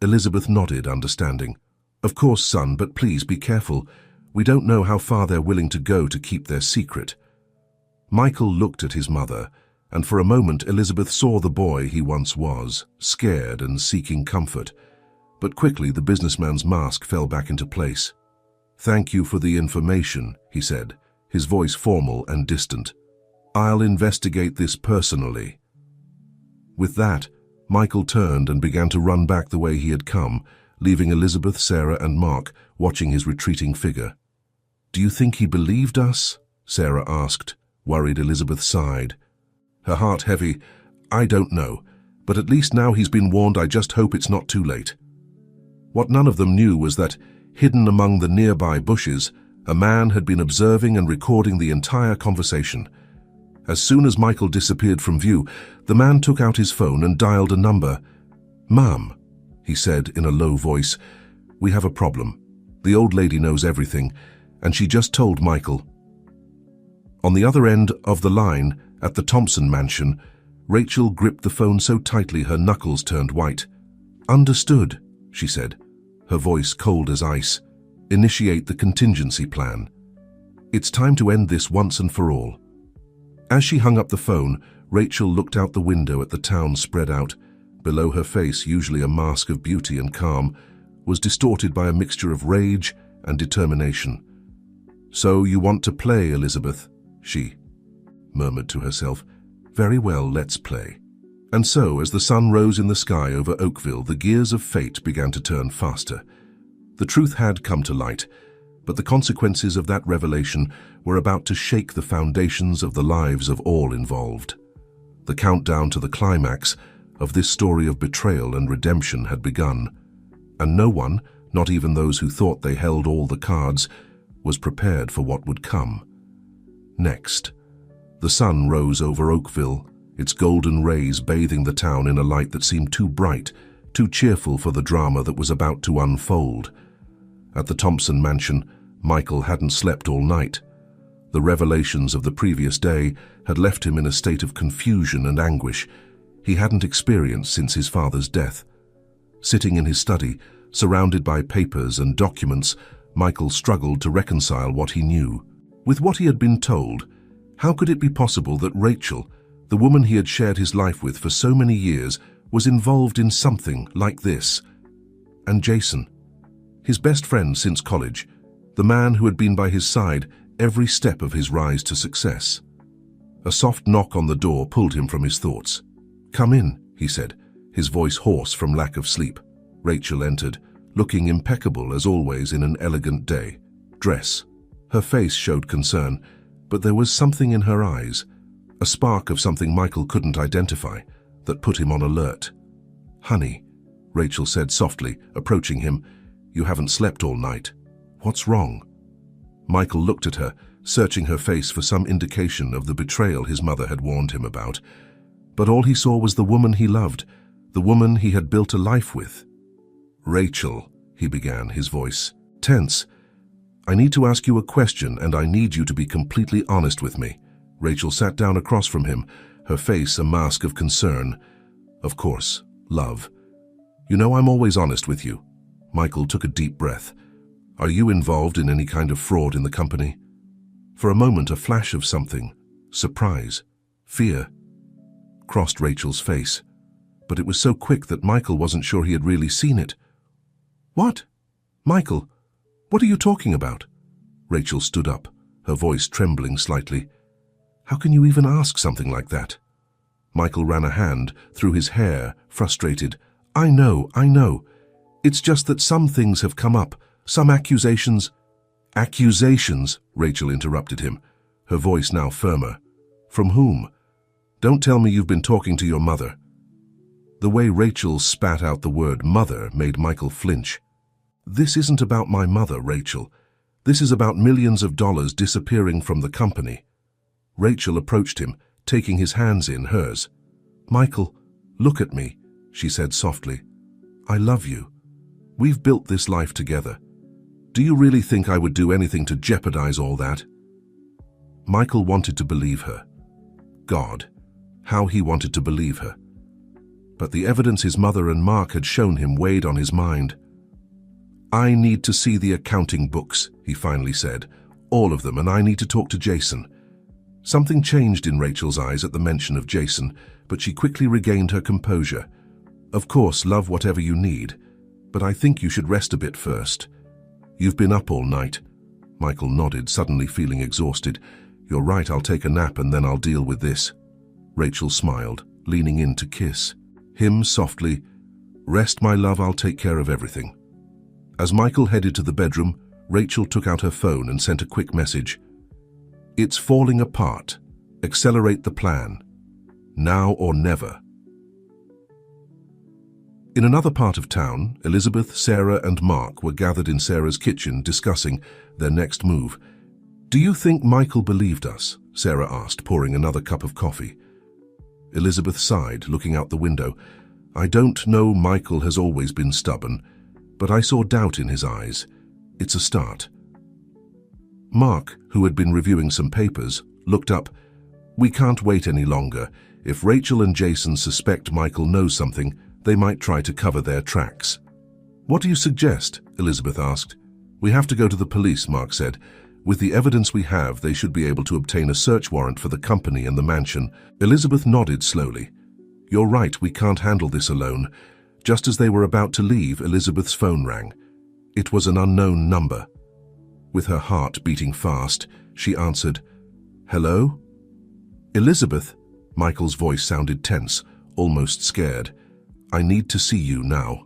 Elizabeth nodded, understanding. "Of course, son, but please be careful. We don't know how far they're willing to go to keep their secret." Michael looked at his mother, and for a moment Elizabeth saw the boy he once was, scared and seeking comfort. But quickly the businessman's mask fell back into place. "Thank you for the information," he said, his voice formal and distant. "I'll investigate this personally." With that, Michael turned and began to run back the way he had come, leaving Elizabeth, Sarah, and Mark watching his retreating figure. "Do you think he believed us?" Sarah asked. Worried Elizabeth sighed, her heart heavy. "I don't know, but at least now he's been warned. I just hope it's not too late." What none of them knew was that, hidden among the nearby bushes, a man had been observing and recording the entire conversation. As soon as Michael disappeared from view, the man took out his phone and dialed a number. "Ma'am," he said in a low voice, "we have a problem. The old lady knows everything, and she just told Michael." On the other end of the line, at the Thompson mansion, Rachel gripped the phone so tightly her knuckles turned white. "Understood," she said, her voice cold as ice. "Initiate the contingency plan. It's time to end this once and for all." As she hung up the phone, Rachel looked out the window at the town spread out. Below her face, usually a mask of beauty and calm, was distorted by a mixture of rage and determination. "So you want to play, Elizabeth?" she murmured to herself. "Very well, let's play." And so, as the sun rose in the sky over Oakville, the gears of fate began to turn faster. The truth had come to light, but the consequences of that revelation were about to shake the foundations of the lives of all involved. The countdown to the climax of this story of betrayal and redemption had begun, and no one, not even those who thought they held all the cards, was prepared for what would come. Next, the sun rose over Oakville, its golden rays bathing the town in a light that seemed too bright, too cheerful for the drama that was about to unfold. At the Thompson mansion, Michael hadn't slept all night. The revelations of the previous day had left him in a state of confusion and anguish. he hadn't experienced since his father's death. Sitting in his study, surrounded by papers and documents, Michael struggled to reconcile what he knew with what he had been told. How could it be possible that Rachel, the woman he had shared his life with for so many years, was involved in something like this? And Jason, his best friend since college, the man who had been by his side every step of his rise to success. A soft knock on the door pulled him from his thoughts. "Come in," he said, his voice hoarse from lack of sleep. Rachel entered, looking impeccable as always in an elegant day dress. Her face showed concern, but there was something in her eyes, a spark of something Michael couldn't identify, that put him on alert. "Honey," Rachel said softly, approaching him, "you haven't slept all night. What's wrong?" Michael looked at her, searching her face for some indication of the betrayal his mother had warned him about. But all he saw was the woman he loved, the woman he had built a life with. "Rachel," he began, his voice tense, "I need to ask you a question, and I need you to be completely honest with me." Rachel sat down across from him, her face a mask of concern. "Of course, love. You know I'm always honest with you." Michael took a deep breath. "Are you involved in any kind of fraud in the company?" For a moment, a flash of something, surprise, fear, crossed Rachel's face, but it was so quick that Michael wasn't sure he had really seen it. "What? Michael, what are you talking about?" Rachel stood up, her voice trembling slightly. "How can you even ask something like that?" Michael ran a hand through his hair, frustrated. I know. It's just that some things have come up, some accusations." "Accusations," Rachel interrupted him, her voice now firmer. "From whom? Don't tell me you've been talking to your mother." The way Rachel spat out the word mother made Michael flinch. "This isn't about my mother, Rachel. This is about millions of dollars disappearing from the company." Rachel approached him, taking his hands in hers. "Michael, look at me," she said softly. "I love you. We've built this life together. Do you really think I would do anything to jeopardize all that?" Michael wanted to believe her. God, how he wanted to believe her. But the evidence his mother and Mark had shown him weighed on his mind. "I need to see the accounting books," he finally said. "All of them, and I need to talk to Jason." Something changed in Rachel's eyes at the mention of Jason, but she quickly regained her composure. "Of course, love, whatever you need, but I think you should rest a bit first. You've been up all night." Michael nodded, suddenly feeling exhausted. "You're right, I'll take a nap and then I'll deal with this." Rachel smiled, leaning in to kiss him softly. "Rest, my love, I'll take care of everything." As Michael headed to the bedroom, Rachel took out her phone and sent a quick message. "It's falling apart. Accelerate the plan. Now or never." In another part of town, Elizabeth, Sarah, and Mark were gathered in Sarah's kitchen discussing their next move. "Do you think Michael believed us?" Sarah asked, pouring another cup of coffee. Elizabeth sighed, looking out the window. "I don't know, Michael has always been stubborn, but I saw doubt in his eyes. It's a start." Mark, who had been reviewing some papers, looked up. "We can't wait any longer. If Rachel and Jason suspect Michael knows something, they might try to cover their tracks." "What do you suggest?" Elizabeth asked. "We have to go to the police," Mark said. "With the evidence we have, they should be able to obtain a search warrant for the company and the mansion." Elizabeth nodded slowly. "You're right, we can't handle this alone." Just as they were about to leave, Elizabeth's phone rang. It was an unknown number. With her heart beating fast, she answered. "Hello?" "Elizabeth?" Michael's voice sounded tense, almost scared. "I need to see you now."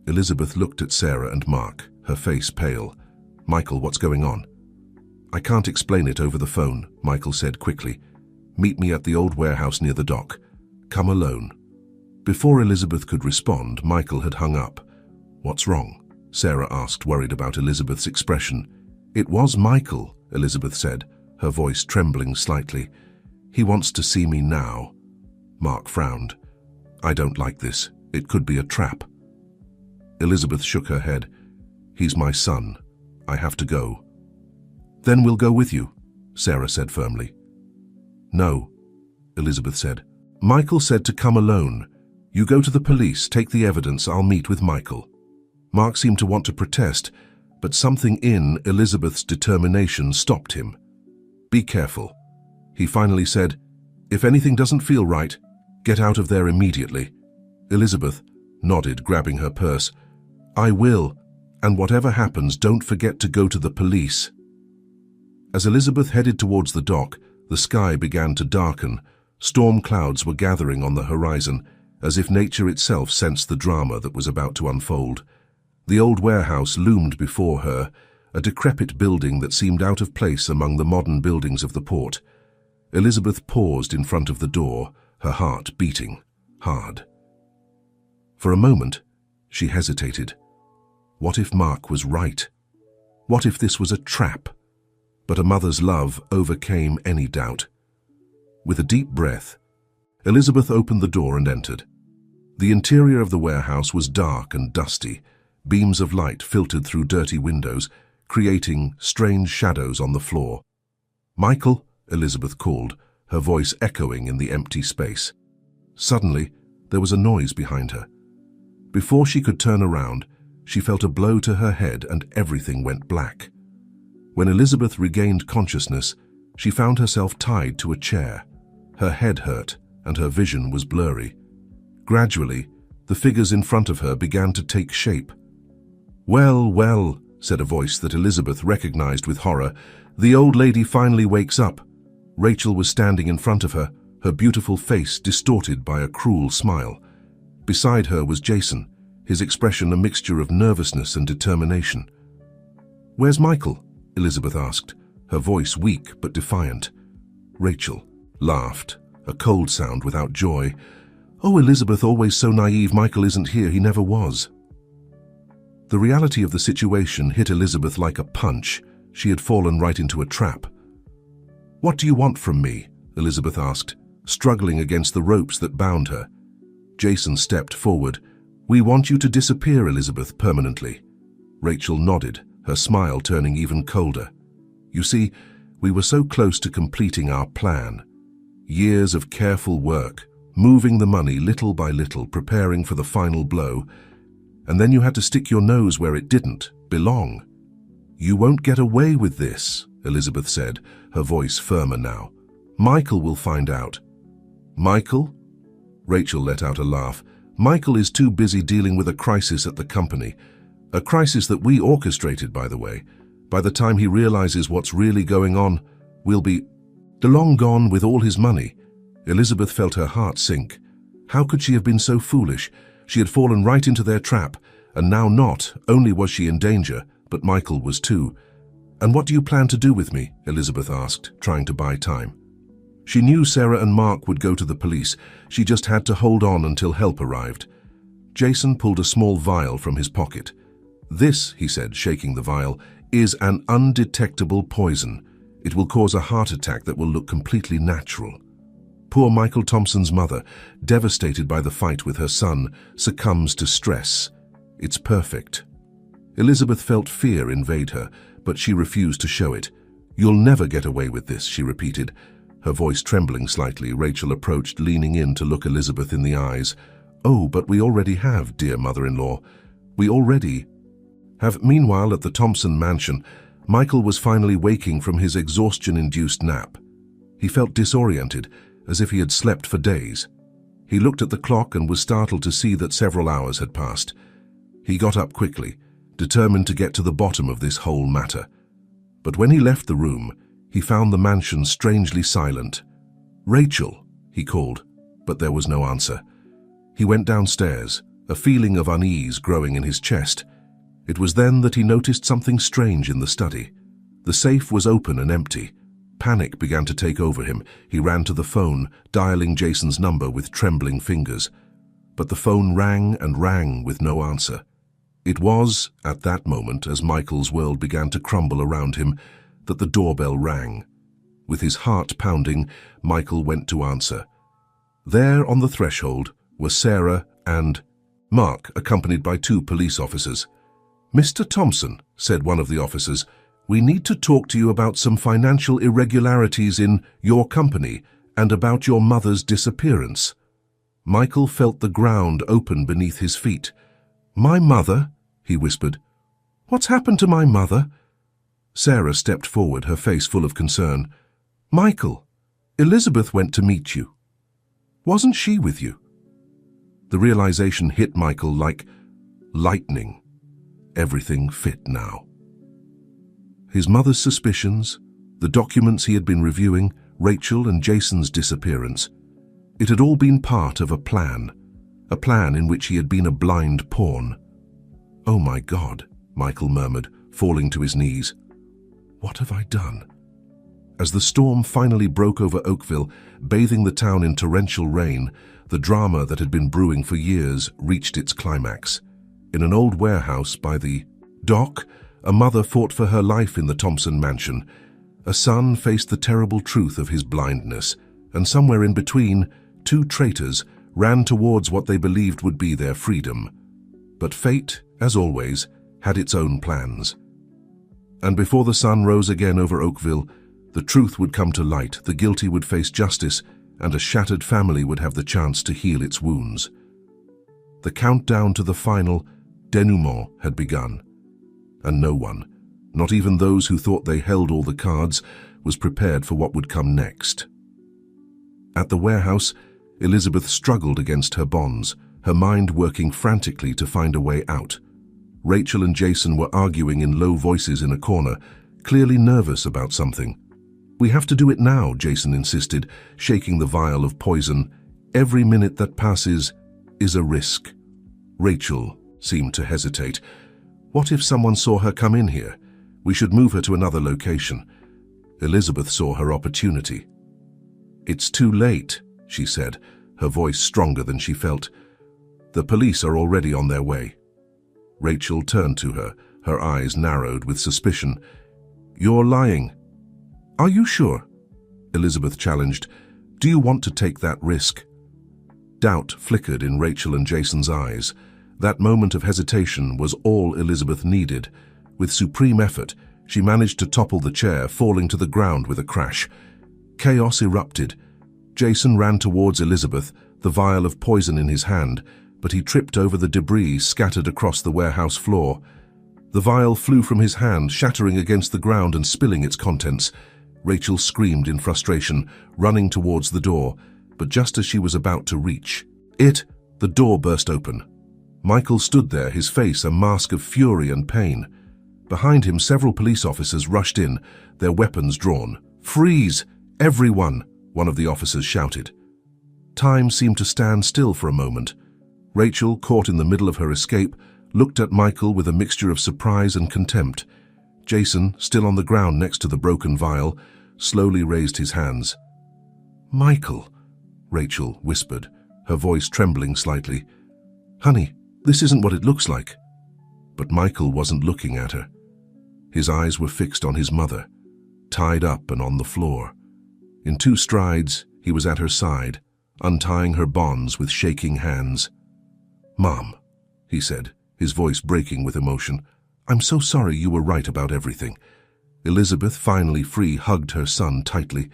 Elizabeth looked at Sarah and Mark, her face pale. "Michael, what's going on?" "I can't explain it over the phone," Michael said quickly. "Meet me at the old warehouse near the dock. Come alone." Before Elizabeth could respond, Michael had hung up. "What's wrong?" Sarah asked, worried about Elizabeth's expression. "It was Michael," Elizabeth said, her voice trembling slightly. "He wants to see me now." Mark frowned. "I don't like this. It could be a trap." Elizabeth shook her head. "He's my son. I have to go." "Then we'll go with you," Sarah said firmly. "No," Elizabeth said. Michael said to come alone. You go to the police, take the evidence, I'll meet with Michael. Mark seemed to want to protest, but something in Elizabeth's determination stopped him. Be careful. He finally said, if anything doesn't feel right, get out of there immediately. Elizabeth nodded, grabbing her purse. I will, and whatever happens, don't forget to go to the police. As Elizabeth headed towards the dock, the sky began to darken. Storm clouds were gathering on the horizon, as if nature itself sensed the drama that was about to unfold. The old warehouse loomed before her, a decrepit building that seemed out of place among the modern buildings of the port. Elizabeth paused in front of the door, her heart beating hard. For a moment, she hesitated. What if Mark was right? What if this was a trap? But a mother's love overcame any doubt. With a deep breath, Elizabeth opened the door and entered. The interior of the warehouse was dark and dusty. Beams of light filtered through dirty windows, creating strange shadows on the floor. Michael, Elizabeth called, her voice echoing in the empty space. Suddenly, there was a noise behind her. Before she could turn around, she felt a blow to her head and everything went black. When Elizabeth regained consciousness, she found herself tied to a chair. Her head hurt and her vision was blurry. Gradually, the figures in front of her began to take shape. Well, well, said a voice that Elizabeth recognized with horror. The old lady finally wakes up. Rachel was standing in front of her, her beautiful face distorted by a cruel smile. Beside her was Jason, his expression a mixture of nervousness and determination. Where's Michael? Elizabeth asked, her voice weak but defiant. Rachel laughed, a cold sound without joy. Oh, Elizabeth, always so naive. Michael isn't here, he never was. The reality of the situation hit Elizabeth like a punch. She had fallen right into a trap. What do you want from me? Elizabeth asked, struggling against the ropes that bound her. Jason stepped forward. We want you to disappear, Elizabeth, permanently. Rachel nodded, her smile turning even colder. You see, we were so close to completing our plan. Years of careful work, moving the money little by little, preparing for the final blow, and then you had to stick your nose where it didn't belong. You won't get away with this, Elizabeth said, her voice firmer now. Michael will find out. Michael? Rachel let out a laugh. Michael is too busy dealing with a crisis at the company. A crisis that we orchestrated, by the way. By the time he realizes what's really going on, we'll be long gone with all his money. Elizabeth felt her heart sink. How could she have been so foolish? She had fallen right into their trap, and now not only was she in danger, but Michael was too. And what do you plan to do with me? Elizabeth asked, trying to buy time. She knew Sarah and Mark would go to the police. She just had to hold on until help arrived. Jason pulled a small vial from his pocket. This, he said, shaking the vial, is an undetectable poison. It will cause a heart attack that will look completely natural. Poor Michael Thompson's mother, devastated by the fight with her son, succumbs to stress. It's perfect. Elizabeth felt fear invade her, but she refused to show it. You'll never get away with this, she repeated. Her voice trembling slightly, Rachel approached, leaning in to look Elizabeth in the eyes. Oh, but we already have, dear mother-in-law. We already have. Meanwhile, at the Thompson mansion, Michael was finally waking from his exhaustion-induced nap. He felt disoriented, as if he had slept for days. He looked at the clock and was startled to see that several hours had passed. He got up quickly, determined to get to the bottom of this whole matter. But when he left the room, he found the mansion strangely silent. Rachel, he called, but there was no answer. He went downstairs, a feeling of unease growing in his chest. It was then that he noticed something strange in the study. The safe was open and empty. Panic began to take over him. He ran to the phone, dialing Jason's number with trembling fingers. But the phone rang and rang with no answer. It was, at that moment, as Michael's world began to crumble around him, that the doorbell rang. With his heart pounding, Michael went to answer. There on the threshold were Sarah and Mark, accompanied by 2 police officers. Mr. Thompson, said one of the officers, we need to talk to you about some financial irregularities in your company And about your mother's disappearance. Michael felt the ground open beneath his feet. My mother? He whispered. What's happened to my mother? Sarah stepped forward, her face full of concern. Michael, Elizabeth went to meet you. Wasn't she with you? The realization hit Michael like lightning. Everything fit now. His mother's suspicions, the documents he had been reviewing, Rachel and Jason's disappearance. It had all been part of a plan in which he had been a blind pawn. Oh my God, Michael murmured, falling to his knees. What have I done? As the storm finally broke over Oakville, bathing the town in torrential rain, the drama that had been brewing for years reached its climax. In an old warehouse by the dock, a mother fought for her life in the Thompson mansion. A son faced the terrible truth of his blindness, and somewhere in between, two traitors ran towards what they believed would be their freedom. But fate, as always, had its own plans. And before the sun rose again over Oakville, the truth would come to light, the guilty would face justice, and a shattered family would have the chance to heal its wounds. The countdown to the final denouement had begun, and no one, not even those who thought they held all the cards, was prepared for what would come next. At the warehouse, Elizabeth struggled against her bonds, her mind working frantically to find a way out. Rachel and Jason were arguing in low voices in a corner, clearly nervous about something. We have to do it now, Jason insisted, shaking the vial of poison. Every minute that passes is a risk. Rachel seemed to hesitate. What if someone saw her come in here? We should move her to another location. Elizabeth saw her opportunity. It's too late, she said, her voice stronger than she felt. The police are already on their way. Rachel turned to her, her eyes narrowed with suspicion. You're lying. Are you sure? Elizabeth challenged. Do you want to take that risk? Doubt flickered in Rachel and Jason's eyes. That moment of hesitation was all Elizabeth needed. With supreme effort, she managed to topple the chair, falling to the ground with a crash. Chaos erupted. Jason ran towards Elizabeth, the vial of poison in his hand, but he tripped over the debris scattered across the warehouse floor. The vial flew from his hand, shattering against the ground and spilling its contents. Rachel screamed in frustration, running towards the door, but just as she was about to reach the door burst open. Michael stood there, his face a mask of fury and pain. Behind him, several police officers rushed in, their weapons drawn. Freeze, everyone, one of the officers shouted. Time seemed to stand still for a moment. Rachel, caught in the middle of her escape, looked at Michael with a mixture of surprise and contempt. Jason, still on the ground next to the broken vial, slowly raised his hands. Michael, Rachel whispered, her voice trembling slightly. Honey, this isn't what it looks like. But Michael wasn't looking at her. His eyes were fixed on his mother, tied up and on the floor. In 2 strides, he was at her side, untying her bonds with shaking hands. Mom, he said, his voice breaking with emotion, I'm so sorry you were right about everything. Elizabeth, finally free, hugged her son tightly.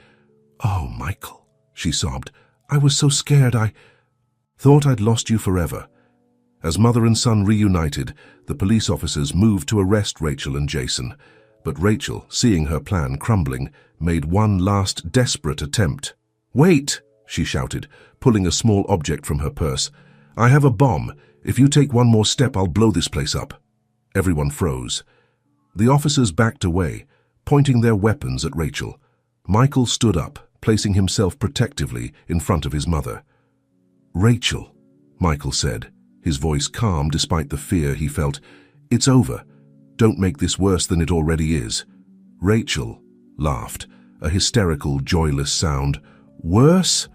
Oh, Michael, she sobbed. I was so scared I thought I'd lost you forever. As mother and son reunited, the police officers moved to arrest Rachel and Jason. But Rachel, seeing her plan crumbling, made one last desperate attempt. Wait, she shouted, pulling a small object from her purse. I have a bomb. If you take one more step, I'll blow this place up. Everyone froze. The officers backed away, pointing their weapons at Rachel. Michael stood up, placing himself protectively in front of his mother. Rachel, Michael said, his voice calm despite the fear he felt. It's over. Don't make this worse than it already is. Rachel laughed, a hysterical, joyless sound. Worse?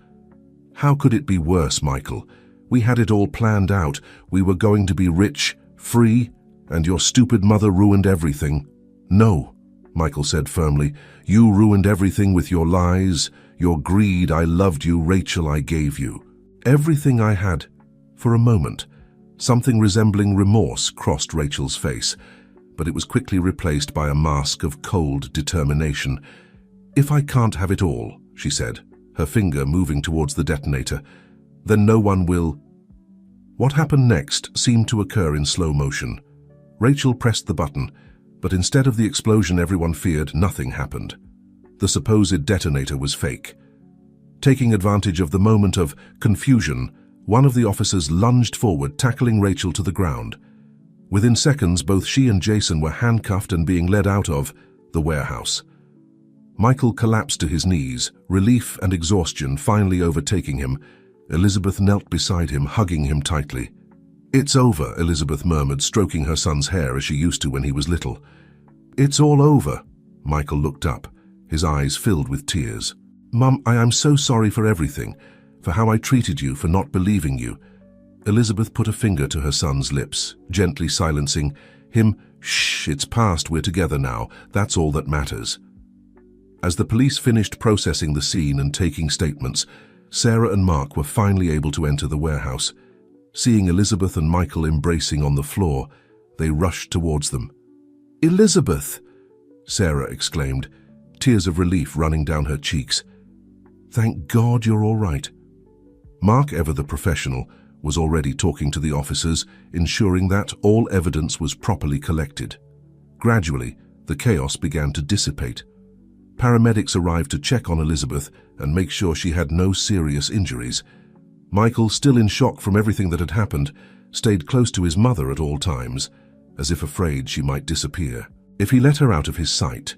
How could it be worse, Michael? We had it all planned out. We were going to be rich, free, and your stupid mother ruined everything. No, Michael said firmly. You ruined everything with your lies, your greed. I loved you, Rachel, I gave you everything I had. For a moment, something resembling remorse crossed Rachel's face, but it was quickly replaced by a mask of cold determination. If I can't have it all, she said, her finger moving towards the detonator. "Then no one will—" What happened next seemed to occur in slow motion. Rachel pressed the button, but instead of the explosion everyone feared, nothing happened. The supposed detonator was fake. Taking advantage of the moment of confusion, one of the officers lunged forward, tackling Rachel to the ground. Within seconds, both she and Jason were handcuffed and being led out of the warehouse. Michael collapsed to his knees, relief and exhaustion finally overtaking him. Elizabeth knelt beside him, hugging him tightly. "It's over," Elizabeth murmured, stroking her son's hair as she used to when he was little. "It's all over." Michael looked up, his eyes filled with tears. "Mum, I am so sorry for everything, for how I treated you, for not believing you." Elizabeth put a finger to her son's lips, gently silencing him. "Shh, it's past, we're together now, that's all that matters." As the police finished processing the scene and taking statements, Sarah and Mark were finally able to enter the warehouse. Seeing Elizabeth and Michael embracing on the floor, they rushed towards them. "Elizabeth!" Sarah exclaimed, tears of relief running down her cheeks. "Thank God you're all right." Mark, ever the professional, was already talking to the officers, ensuring that all evidence was properly collected. Gradually, the chaos began to dissipate. Paramedics arrived to check on Elizabeth and make sure she had no serious injuries. Michael, still in shock from everything that had happened, stayed close to his mother at all times, as if afraid she might disappear if he let her out of his sight.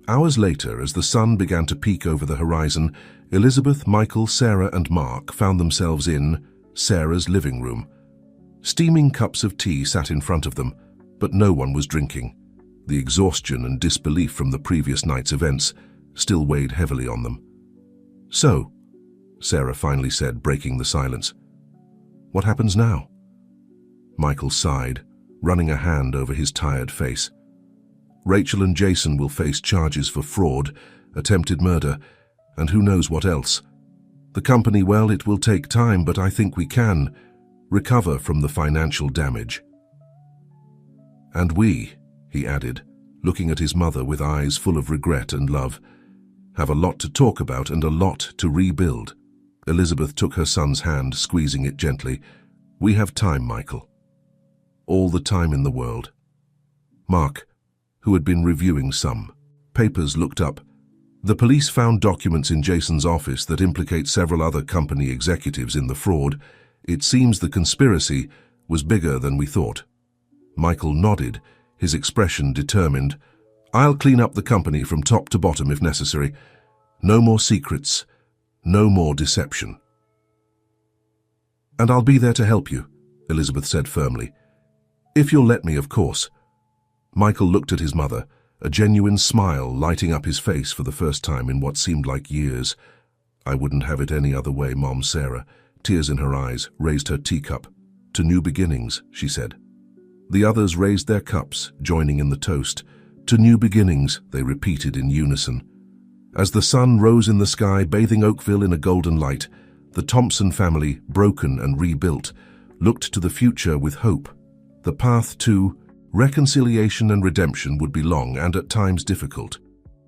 Hours later, as the sun began to peek over the horizon, Elizabeth, Michael, Sarah and Mark found themselves in Sarah's living room. Steaming cups of tea sat in front of them, but no one was drinking. The exhaustion and disbelief from the previous night's events still weighed heavily on them. "So," Sarah finally said, breaking the silence, "what happens now?" Michael sighed, running a hand over his tired face. "Rachel and Jason will face charges for fraud, attempted murder, and who knows what else. The company, well, it will take time, but I think we can recover from the financial damage. And we," he added, looking at his mother with eyes full of regret and love, "have a lot to talk about and a lot to rebuild." Elizabeth took her son's hand, squeezing it gently. "We have time, Michael. All the time in the world." Mark, who had been reviewing some papers, looked up. "The police found documents in Jason's office that implicate several other company executives in the fraud. It seems the conspiracy was bigger than we thought." Michael nodded, his expression determined. "I'll clean up the company from top to bottom if necessary. No more secrets, no more deception." "And I'll be there to help you," Elizabeth said firmly. "If you'll let me, of course." Michael looked at his mother, a genuine smile lighting up his face for the first time in what seemed like years. "I wouldn't have it any other way, Mom." Sarah, tears in her eyes, raised her teacup. "To new beginnings," she said. The others raised their cups, joining in the toast. "To new beginnings," they repeated in unison. As the sun rose in the sky, bathing Oakville in a golden light, the Thompson family, broken and rebuilt, looked to the future with hope. The path to reconciliation and redemption would be long and at times difficult.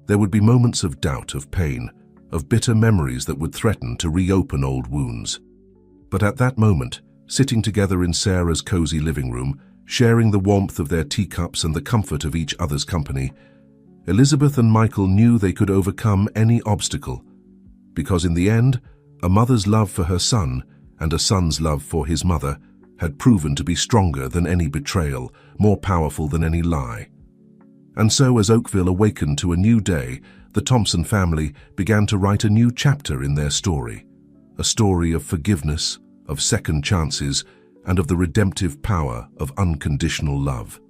There would be moments of doubt, of pain, of bitter memories that would threaten to reopen old wounds. But at that moment, sitting together in Sarah's cozy living room, sharing the warmth of their teacups and the comfort of each other's company, Elizabeth and Michael knew they could overcome any obstacle. Because in the end, a mother's love for her son and a son's love for his mother had proven to be stronger than any betrayal, more powerful than any lie. And so, as Oakville awakened to a new day, the Thompson family began to write a new chapter in their story. A story of forgiveness, of second chances, and of the redemptive power of unconditional love.